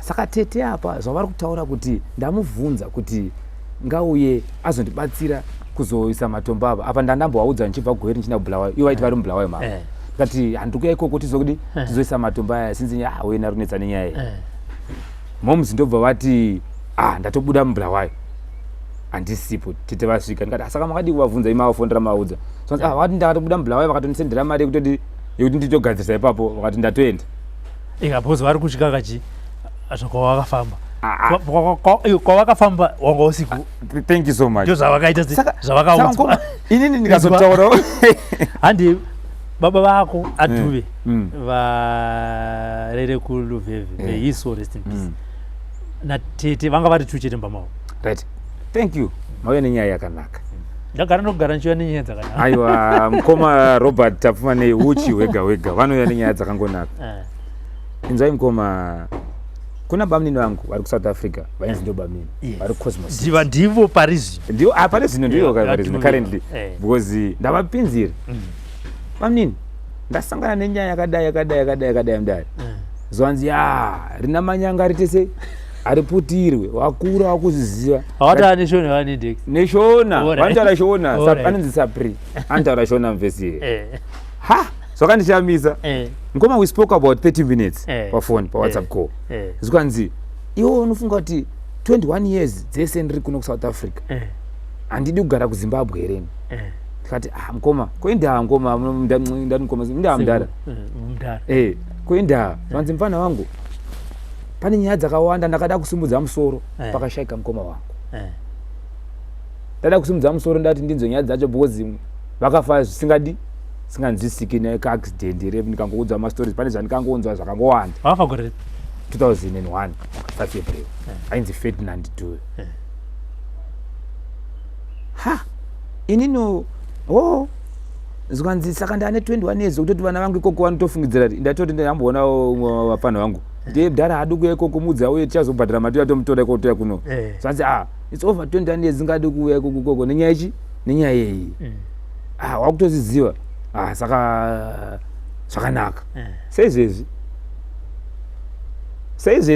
saka tete apa zvavari kutaura kuti ndamubvunza kuti ngauye azondibatsira kuzoisa matombo ava apa ndandambovaudza ndichibva gore ndichina kubulawayo iwo vaiti vari mubulawayo mava kati handikuya ikoko tizokudi tizoisa matombo aya sinzi wena runetsa nenyaya iyi momuzi ndobva vati ndatobuda mubulawayo handisipo tete vasvika ndikati saka makadi kuvabvunza imavafondera maudza vati ndakatobuda mubulawayo vakatondisendera mari yekuti nditogadzirisa ipapo vakati ndatoenda because vari kusvika kachi zvakwawakafamba kwawakafamba wanga usiku thank you so much ndo zvavakaita zvavakaudzwa inini ndikazotaurawo handi baba vako adhuve varere kuluvhevhe may he so rest in peace natete vanga vari tu chete mbamavo right thank you mauya nenyaya yakanaka ndagara ndokugara ndichiuya nenyaya dzakanaka aiwa mukoma robert tapfuma neuchi wega wega vanouya nenyaya dzakangonaka inzwai mukoma kuna bamnini vangu vari kusouth africa vainzi ndo bamnini vari cosmos ndivo parizvi ndio pari zvino ndivo parizvino currently because ndavapinzira bamnini ndasangana nenyaya yakadai mudari zvanzi rina manyanga ritese ariputirwe wakura wakuziziva awata neshona nedex neshona vantaura shona anonzi sapri antaura shona mvesi zvakandishamisa ngoma we spoke about 30 minutes pafoni pawhatsapp call zvikanzi iwe unofunga kuti 21 years dzese ndiri kuno kusouth africa handidi kugara kuzimbabwe hereni ndikati mukoma koindaa ngoma ndaa mudara koindaa zvanzi mufana wangu pane nyaya dzakawanda ndakada kusimudza musoro pakashayika mukoma wangu ndada kusimudza musoro ndati ndinzo nyaya dzacho because vakafa zvisingadi singanzwisiki nekaaccident here ndikangoudza mastories pane zvandikangounzwa zvakangowanda vafa gore 2001 February ainzi Ferdinand Dube inino zvikanzi saka ndane 21 years kutoti vana vangu ikoko vanotofungidzira ndatoti ndamboona vapana vangu ndiye mudhara hadi kuya ikoko mudzi auye tichazobhadhira mati yatomutora ikotoya kuno zvanzi it's over 21 years ngadi kuya ikoko nenyaya ichi nenyaya yeyi wakutoziziva saka zvakanaka seizvezvi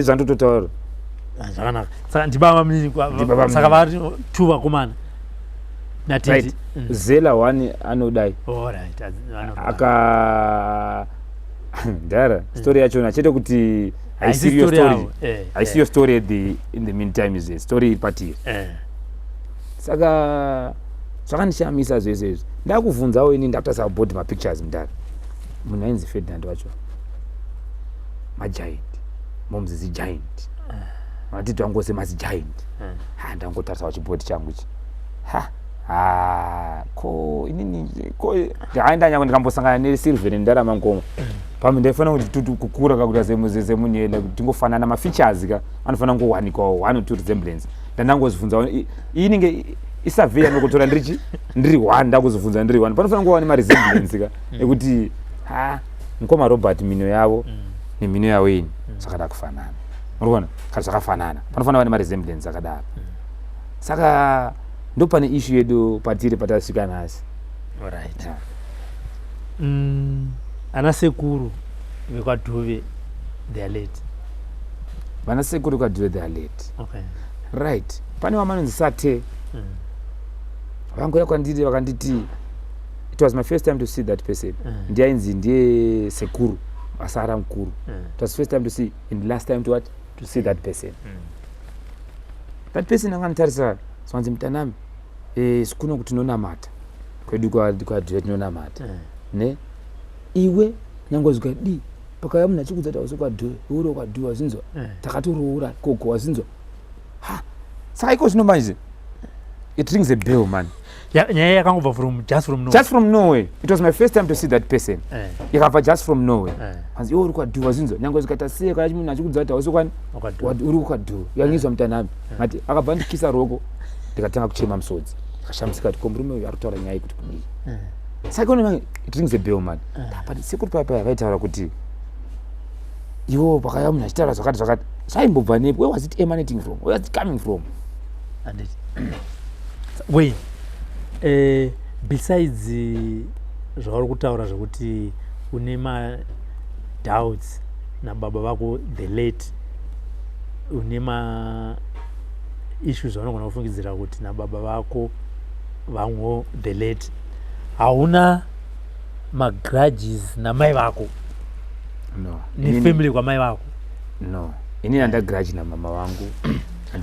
zvandototaura zvakanaka saka ndibaba mnini saka vari tu vakomana natete zela 1 anodai ndara story yachona chete kuti haisiyo story in the meantime is a story party saka zvakandishamisa zvese izvi ndakuvhunzawo ini ndakutarisa board mapictures mudari munhu ainzi Ferdinand wacho magiant momuzizi giant matiti wangose mazigiant ndangotarisa wachibhodi changu ichi inini ndanyangwe ndikambosangana nesilver ndarama ngoma pamwe ndaifanira kuti kukura kakuita semunyela kuti tingofanana mafeatures ka anofanira kungowanikwawo 1 or 2 resemblance ndandangozivhunzawo inenge isavheya nokutora ndiri 1 ndakuzivhunza ndiri 1 panofanira kungowa nemaresemblance ka ekuti mukoma Robert mino yavo nemino yavo ini zvakada kufanana murikuona kati zvakafanana panofanira kuva nemaresemblance akadaro saka ndo pane issue yedu patiri patasvika nhasi right ana sekuru vekwadhuve they are late vana sekuru vekwadhuve they are late right pane vamanonzi Sate vangoya kwandiri vakanditi it was my first time to see that person ndiainzi ndiye sekuru asara mukuru it was first time to see and last time to see that person that person akanditarisa swanzi mutanami sikuno kuti nonamata kwedu kwadhuve tinonamata ne iwe nyange zikadi pakaya muna chikudza tawo kwadhiwa uri kwadhiwa zinzwa takatoroora gogo wazinzwa ha saka iko zvino manje it rings a bell man nyaya yakangobva just from nowhere. It was my first time to see that person ikabva just from nowhere hanzi uri kwadhiwa zinzwa nyange zikaita sei kana munhu achikudza tawo kwani uri kwadhiwa yangizwa mutanami ati akabva ndikisa roko ndikatanga kuchema musodzi akashamisika kuti komrume uyu arikutaura nyaya yekuti kudii saka unoona it rings a bell man but sekuri papa vaitaura kuti iwo pakaya munhu achitaura zvakati zvaimbobva nepo where was it emanating from, where was it coming from? And wait besides zvauri kutaura zvokuti une ma-doubts nababa vako the late, une ma-issues vanogona kufungidzira kuti nababa vako vamwewo the late, hauna ma-grudges namai vako? No. Family kwamai vako? No. Inini andagrudge namama vangu.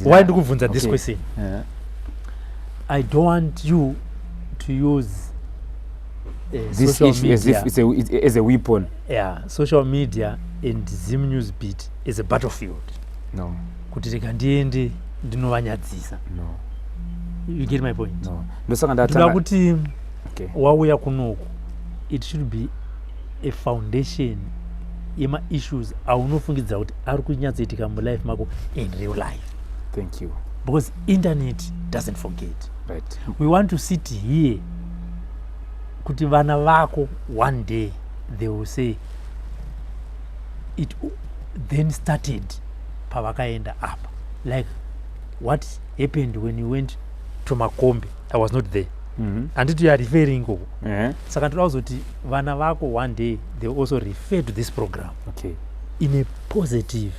Why ndikubvunza this question? I don't want you to use this social issue media as if as a weapon. Yeah, social media and Zim News Beat is a battlefield. No. Kuti ndiende ndinovanyadzisa. No. You get my point? No. Ndosaka ndatanga. Ndoda kuti okay. Wauya kunoku, it should be a foundation yema issues aunofungidzira kuti ari kunyatsoitika mulife mako in real life. Thank you. Because internet doesn't forget. Right. We want to sit here kuti vana vako one day they will say it then started pavakaenda apa, like what happened when you went to Makombe. I was not there. Anditi you are referring koko. Saka ndoda kuzoti vana vako one day they will also refer to this program. Okay. In a positive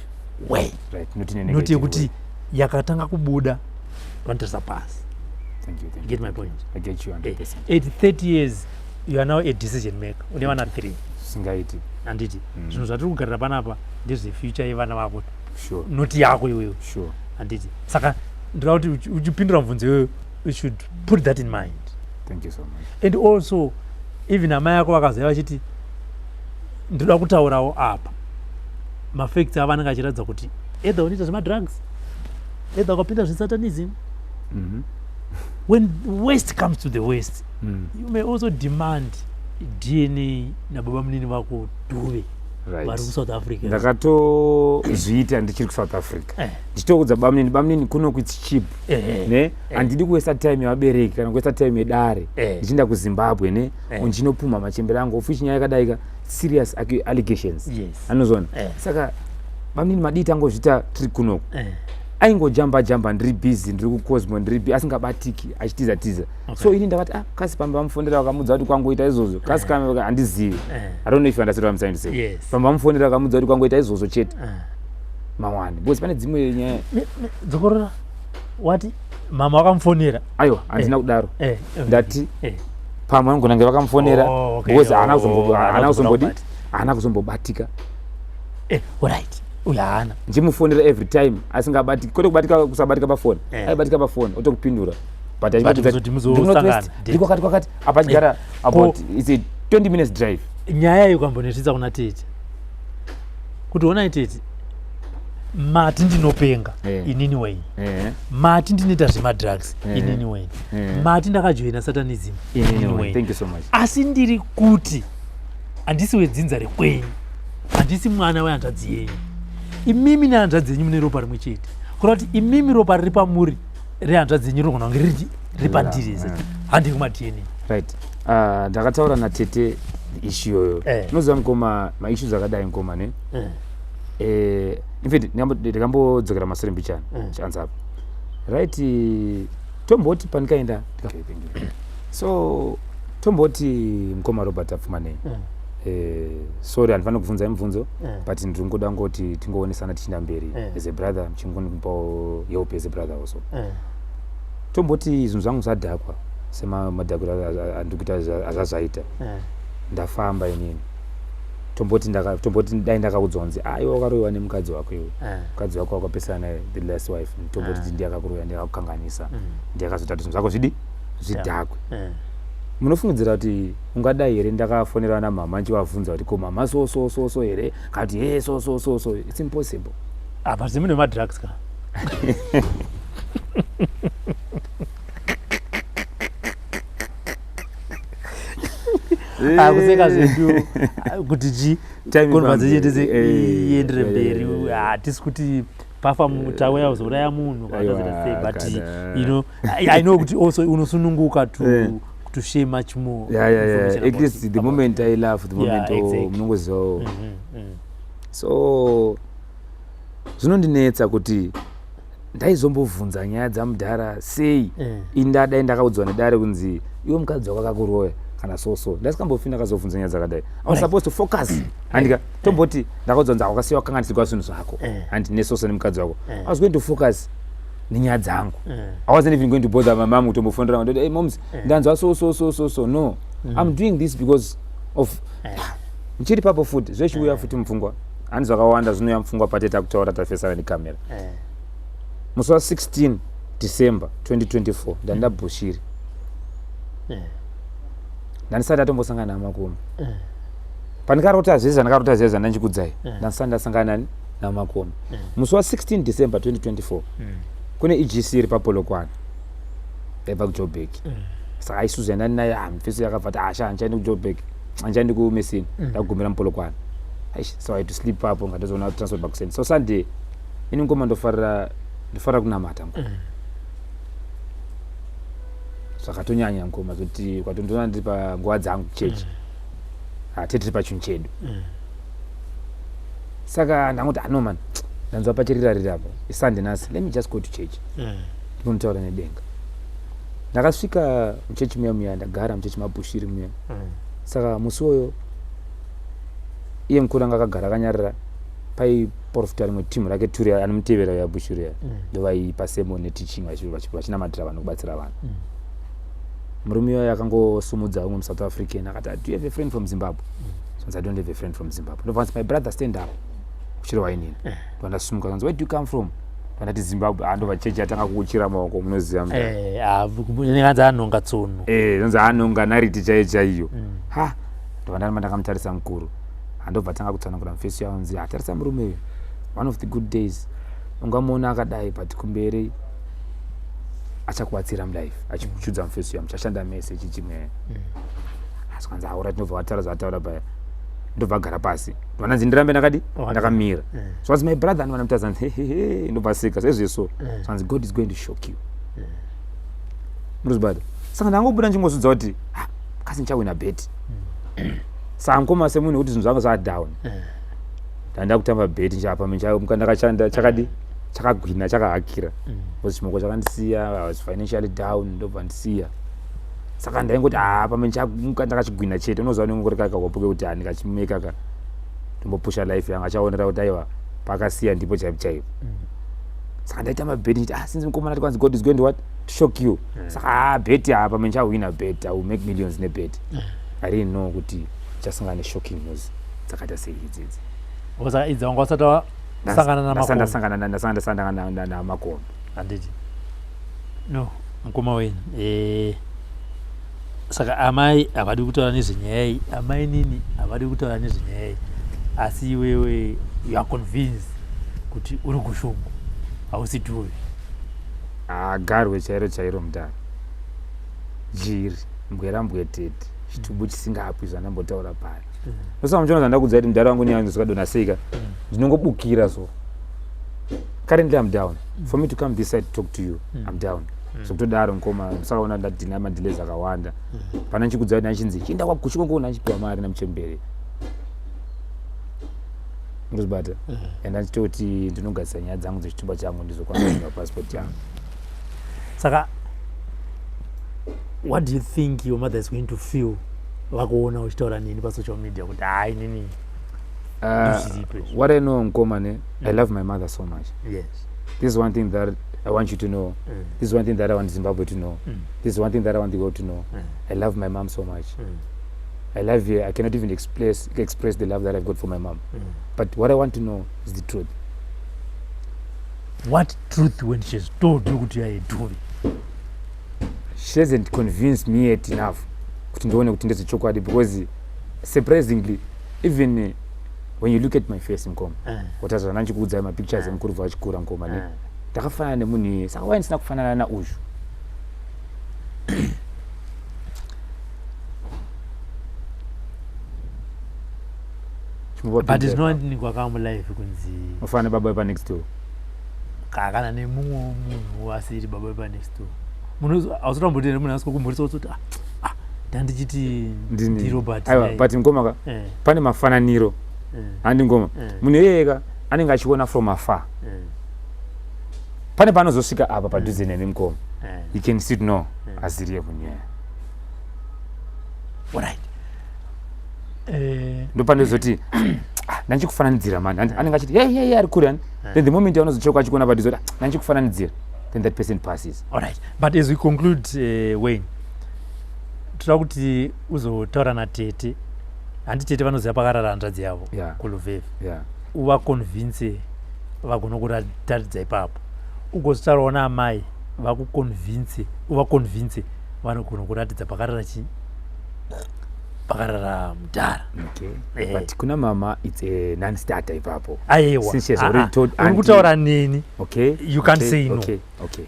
way. Right. Not yekuti yakatanga kubuda vanotasa pasi. Thank you. You get my point? I get you 100%. At 30 years you are now a decision maker. Une vana 3. Singaiti. Anditi zvinhu zvatiri kugarira panapa ndezve future yevana vako. Sure. Not yako iwewe. Sure. Anditi saka ndoda kuti uchipindura mubvunzo iwewe you should put that in mind. Thank you so much. And also even amai ako vakaziva vachiti ndoda kutaurawo apa mafacts avanenge achiratidza kuti either unoita zvemadrugs, either ukapinda zvesatanism. When West comes to the West, you may also demand DNA nababa munini vako duve vari kuSouth Africa. Ndakatozviita ndichiri kuSouth Africa. Ndichitokudza bamunini kuno it's cheap. Ne? Handidi kuwesta time yevabereki kana kuwesta time yedare. Ndichienda kuZimbabwe ne ndinopuma machembere angu ofichi nyaya yakadaika serious allegations. Yes. Anozona. Saka bamunini maditi angozvita tiri kuno. Aingojamba ndiri busy ndiri kuCosmo ndiri busy asingabatiki achitiza. So ini ndakati kasi pamba vamufondera vakamudza kuti kwangoita izvozvo kasi kama handizivi. I don't know if you understand what I'm trying to say. Yes. Pamba vamufondera vakamudza kuti kwangoita izvozvo chete. Mawani. Because pane dzimwe nyaya. Dzokorora. Wati mama vakamufonera. Aiwa handina kudaro. Ndati pamba vangonanga vakamufonera because haana kuzombobatika. Alright. Uyana ndichimufonera every time asingabatiki kwete kubatika kusabatika pafoni aibatika pafoni otokupindura but ndiko kwakati apa chigara about it's a 20 minutes drive. Nyaya yekambonetitsa kuna tete kuti onai tete mati ndinopenga inini way mati ndinoita zvemadrugs inini way mati ndakajoina satanism inini way. Thank you so much. Asi ndiri kuti handisi wedzinza rekwenyu, handisi mwana wehanzvadzi yenyu. Imimi nehanzvadzi yenyu mune ropa rimwe chete. Kureva kuti imimi ropa riri pamuri rehanzvadzi yenyu rinogona kunge riri pandiri handiri kuma-DNA. Right. Ndakataura natete issue yoyo. Unoziva mukoma ma-issues akadai mukoma ne. In fact ndikambodzokera mashure mbichana chanza apa. Right, tomboti pandikaenda. So tomboti mukoma Robert afumanei. Sorry handifana kubvunza mibvunzo but ndiri ngoda ngoti tingoonesana tichienda mberi as a brother mchingonipawo help as a brother also. Tomboti zvinhu zvangu zvadhakwa semadhakura andikuita azazvaita ndafamba inini. Tomboti dai ndakaudzwa kunzi iwe wakaroiwa nemukadzi wako iwe mukadzi wako wakapesana naye the last wife. Tomboti ndiyakakuroiwa ndiyakakukanganisa ndiyakazota kuti zvinhu zvako zvidhakwe. munofungidzira kuti ungadai here ndakafonera namama nchivabvunza kuti ko mama so here kati he so it's impossible. But zimune madrugs ka kuseka zvedu kuti chi conversation iendere mberi hatisi kuti pafa mutawe yazouraya munhu but you know I know kuti also unosununguka to share much more. At least the moment I laugh, the moment munongozivawo. So zvinondinetsa kuti ndaizombobvunza nyaya dzamudhara sei indadai ndakaudzwa nedare kunzi iwe mukadzi wakakakuroya kana so ndasikambofi ndakazobvunza nyaya dzakadai. I was supposed to focus andika tomboti ndakaudzwa nzi wakasiya wakanganisirwa zvinhu zvako handi nesoso nemukadzi wako. I was going to focus nenyaya dzangu. I wasn't even going to bother my mom kutombofondera ndoti hey moms ndanzwa so no. I'm doing this because of nchiri papo futi zvechiuya futi mupfungwa hanzi zvakawanda zvinouya mupfungwa pateta kutaura tafesana nekamera. Musi wa16 December 2024 ndandabushiri ndandisati atombosangana namakumi pandikarota zeza ndanchikudzai ndandisati ndasangana namakumi. Musi wa16 December 2024 kune EGC iri papolokwane ebva kuJoburg. Saka aisuza ndani naye mfeso yakabva kuti asha hanchaendi kuJoburg hanchaendi kumesini ndakugumira mupolokwane. So I had to sleep up ngatozoona transport bakuseni. So Sunday ini ngoma ndofarira kunamata ngoma. Sakatonyanya ngoma kuti kwatondoona ndiri panguva dzangu church hatete pachinhu chedu. Saka ndangoti no man ndanzwa pachirirarira apa iSunday nasi let me just go to church ndinotaura nedenga. Ndakasvika muchechi muya ndagara muchechi mabushiri muya. Saka musi uyo iye mukuru anga akagara akanyarira paiprofita rimwe timu rake turi anomutevera yabushiri ndovaipa sermon neteaching vachinamatira vanhu kubatsira vanhu. Murume uyo akangosumudza umwe muSouth African akati do you have a friend from Zimbabwe? So I don't have a friend from Zimbabwe. Ndobvanzi my brother stand up kuchiri wainini ndandasumuka kanzi where do you come from? Ndati Zimbabwe. Ndobva chechi atanga kuuchira maoko munoziva nekanzi anonga tsono zanzi anonga nariti chaiyo ha ndobva ndarima ndakamutarisa mukuru andobva tanga kutsanangura mufeso yawo nzi tarisa murume uyu one of the good days ungamuona akadai but kumberi achakubatsira mulife achikuchudza mufeso yawo muchashanda mese chichimwe. Asi kanzi aura tinobva wataura zvataura paya ndobva agara pasi ndovananzi ndirambe ndakamira. So as my brother andovana mutaza nzi ndobva seka sezveso sanzi God is going to shock you. Muruzibada saka ndangobuda ndichingozudza kuti kasi ndichawina beti. Saka ngoma semunhu kuti zvinhu zvangu zvadown ndanda kutamba beti nchapa ndakachanda chakagwina chakahakira kuti chimoko chakandisiya I was financially down ndobva ndisiya. Saka ndaingoti pamwe ndakachigwina chete unoziva nengori kakawapuke kuti ndikachimeka ka ndombopusha life yangu achaonera kuti aiwa pakasiya ndipo chaipo. Saka ndaita mabeti nditi since mukomana tikwanzi God is going to what to shock you. Saka beti pamwe ndichawina beti I will make millions nebeti. I didn't know kuti chasangane shocking news dzakaita sei idzidzi. Saka idzi wanga usati ndasangana namakombo handiti no mukoma wenyu. Saka amai havadi kutaura nezvenyaya amai nini havadi kutaura nezvenyaya asi iwewe you are convinced kuti uri kushungu hausituvi. Garwe chairo mudhara jiri mbwerambwetete chitubu chisingapi zvanambotaura pari. Nosaka muchona zvandakudza kuti mudhara wangu neyangu zvikadona seika ndinongobukira so currently I'm down. For me to come this side to talk to you I'm down. So kutodaro mukoma musakaona ndadhina madelays akawanda pana nchikudza kuti ndachinzi chienda kwaguchuko ngona nchipiwa mari namuchembere muruzibata and ndachitoti ndinogadzisa nyaya dzangu dzechituba changu ndizokwanisa passport yangu. Saka what do you think your mother is going to feel vakuona uchitaura nini pasocial media kuti hai nini? What I know mkomane I love my mother so much. Yes. This is one thing that I want you to know. This is one thing that I want Zimbabwe to know. This is one thing that I want the world to know. I love my mom so much. I love her. I cannot even express the love that I've got for my mom. But what I want to know is the truth. What truth when she's told you what you are doing? She hasn't convinced me yet enough kuti ndione kuti ndezvechokwadi, because surprisingly even when you look at my face Mkoma, wataza nanchikuudza mapictures emukuru vachikura Mkoma ne takafanana nemunhu saka why ndisina kufanana nauzvu. But it's not in kwakamu life kunzi ufana baba wepa next door kakana nemumwe munhu asiri baba wepa next door. Munhu ausotambotere munhu asiko kumborisa kuti ndandichiti ndi Robert. Aiwa, but Mkoma pane mafananiro handi Ngoma munhu yeka anenge achiona from afar. Pane panozosvika apa padhuze neni Mkoma, you can see no aziriye munhu yaya. Alright. Ndo panozoti nanchikufananidzira mani anenge achiti hey ari kuri ani, then the moment anozochoka achikuona padhuze nanchikufananidzira, then that person passes. Alright, but as we conclude Wayne, toda kuti uzotaura naTete, handi Tete vanoziva pakarara hanzvadzi yavo kuLuveve, uvaconvince vagona kurataridza ipapo, ugozotaurawo naamai uvaconvince vanogona kuratidza pakarara chii, pakarara Mudhara. But kuna mama it's a non-starter ipapo. Aiwa, since she has already told uri kutaura neni, okay, you can't say no.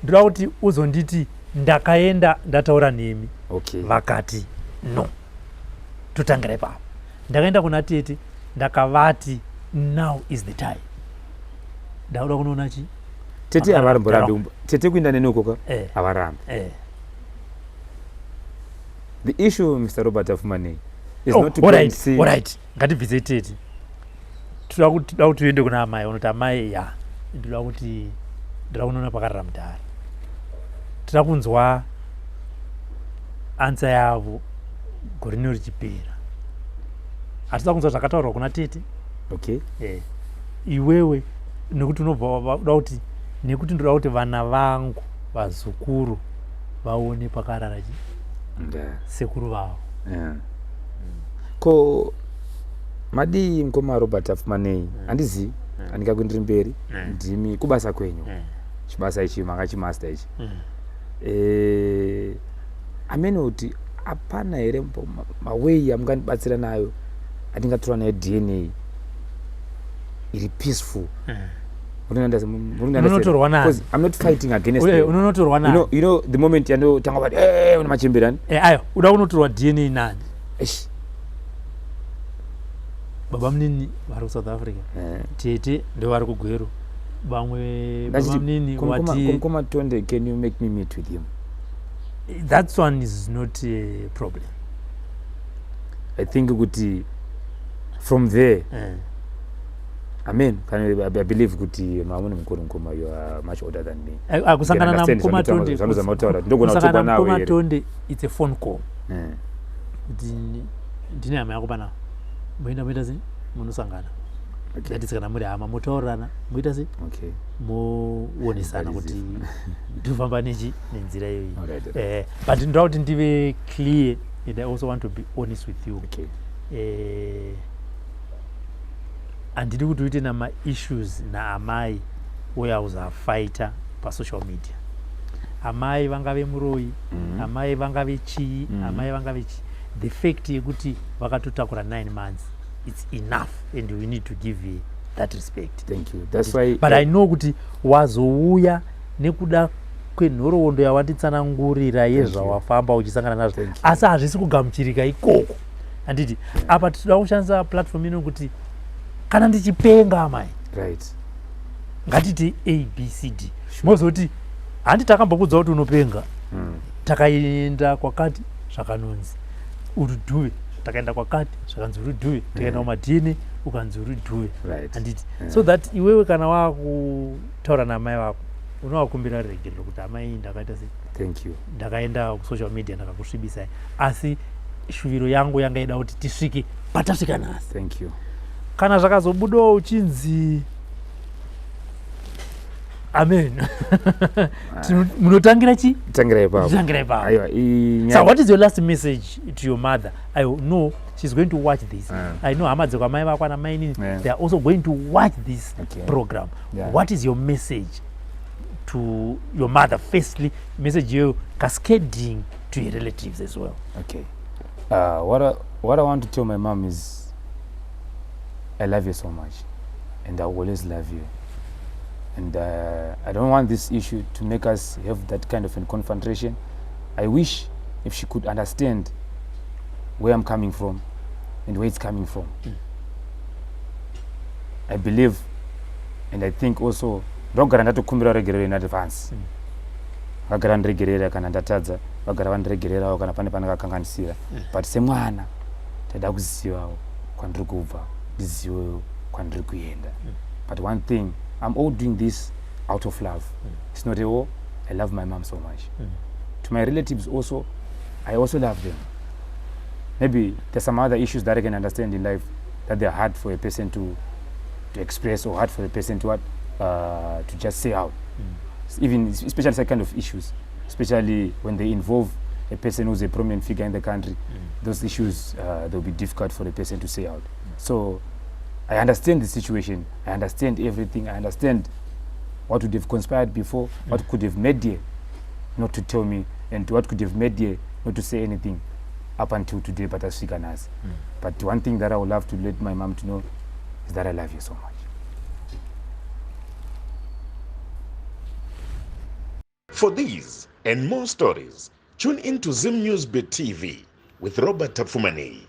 Ndoda kuti uzonditi ndakaenda ndataura nemi, vakati no, totangira ipapo. Ndakaenda kuna Tete ndakavati now is the time. Ndauda kunoona chi Tete avaramborambi, Tete kuinda neni ukoka avarambi. The issue, Mr. Robert Afumane, is not to go and see. Alright, ngatibvise Tete. Toda kuti tuende kuna amai, unoti amai ndoda kuti ndoda kunoona pakarara Mudhara. Toda kunzwa answer yavo gore rino richipera. Hatisa kunzwa zvakataurwa kuna Tete. Iwewe nekuti unobva wada kuti nekuti ndoda kuti vana vangu vazukuru vaone pakarara sekuru vavo. Ko madi Mkoma Robert Afumane handizivi, handingakuenderi mberi, ndimi kubasa kwenyu, chibasa ichi manga chimaster ichi. Amene kuti apana here maway amungandibatsira nayo handingatora nayo DNA iri peaceful. Because I'm not fighting against you. You know the moment you know tanga bati una machimberani. Ayo, uda unotorwa DNA nani? Baba mnini vari South Africa. Tete ndo vari kuGweru. Bamwe baba mnini wati Mkoma Tonde, can you make me meet with him? That one is not a problem. I think kuti from there I believe kuti mamuni mkuru Mkoma, you are much older than me. Kusangana na Mkoma Tonde, kusangana na Mkoma Tonde, it's a phone call. Ndine hama yako bana, muenda zi, munusangana. Yati kana muri hama, motaurana, muita zi, muonesana kuti ndufamba nechi nenzira yoyi. But ndoda kuti ndive clear, and I also want to be honest with you. Handidi kuti uite nama issues na amai weyauza fighter pa social media. Amai vangave muroi, amai vangave chii, amai vangave chii. The fact yekuti vakatotakura 9 months, it's enough, and we need to give you that respect. Thank you. That's why. But I know kuti wazouya nekuda kwenhoroondo yawatitsanangurira yezvawafamba uchisangana nazvo, asi hazvisi kugamuchirika ikoko. Handiti apa tinoda kushandisa platform ino kuti kana ndichipenga amai, ngatiti ABCD, mozoti handi takambokudza kuti unopenga, takaenda kwakati zvakanonzi urudhuve, takaenda kwakati zvakanzi urudhuve, takaenda kumadhini ukanzi urudhuve. Handiti so that iwewe kana wakutaura namai vako unovakumbira regero kuti amai ndakaita sei, thank you, ndakaenda kusocial media ndakakusvibisai, asi shuviro yangu yanga ida kuti tisvike patasvika nhasi. Thank you. Kana zvakazobudawo uchinzi amen. Munotangira chi? Tangira ipapo. Tangira ipapo. So what is your last message to your mother? I know she's going to watch this. I know hama dzeko mai vako na mai nini, they are also going to watch this program. What is your message to your mother? Firstly, message you cascading to your relatives as well. What I want to tell my mom is, I love you so much, and I will always love you. And I don't want this issue to make us have that kind of a confrontation. I wish if she could understand where I'm coming from and where it's coming from. I believe, and I think also, ndogara ndatokumbira regerero in advance. Vagara ndiregerera kana ndatadza, vagara vandiregererawo kana pane pandakakanganisira. But semwana ndada kuzivawo kwandiri kubva, ndizivewo kwandiri kuenda. But one thing, I'm all doing this out of love. It's not a war. I love my mom so much. To my relatives also, I also love them. Maybe there's some other issues that I can understand in life that they're hard for a person to express, or hard for a person to just say out. Even especially that kind of issues, especially when they involve a person who's a prominent figure in the country, those issues they'll be difficult for a person to say out. So I understand the situation, I understand everything, I understand what would have conspired before, what could have made you not to tell me, and what could have made you not to say anything up until today, but as Shikanas. But one thing that I would love to let my mom to know is that I love you so much. For these and more stories, tune in to Zim News Bit TV with Robert Tafumani.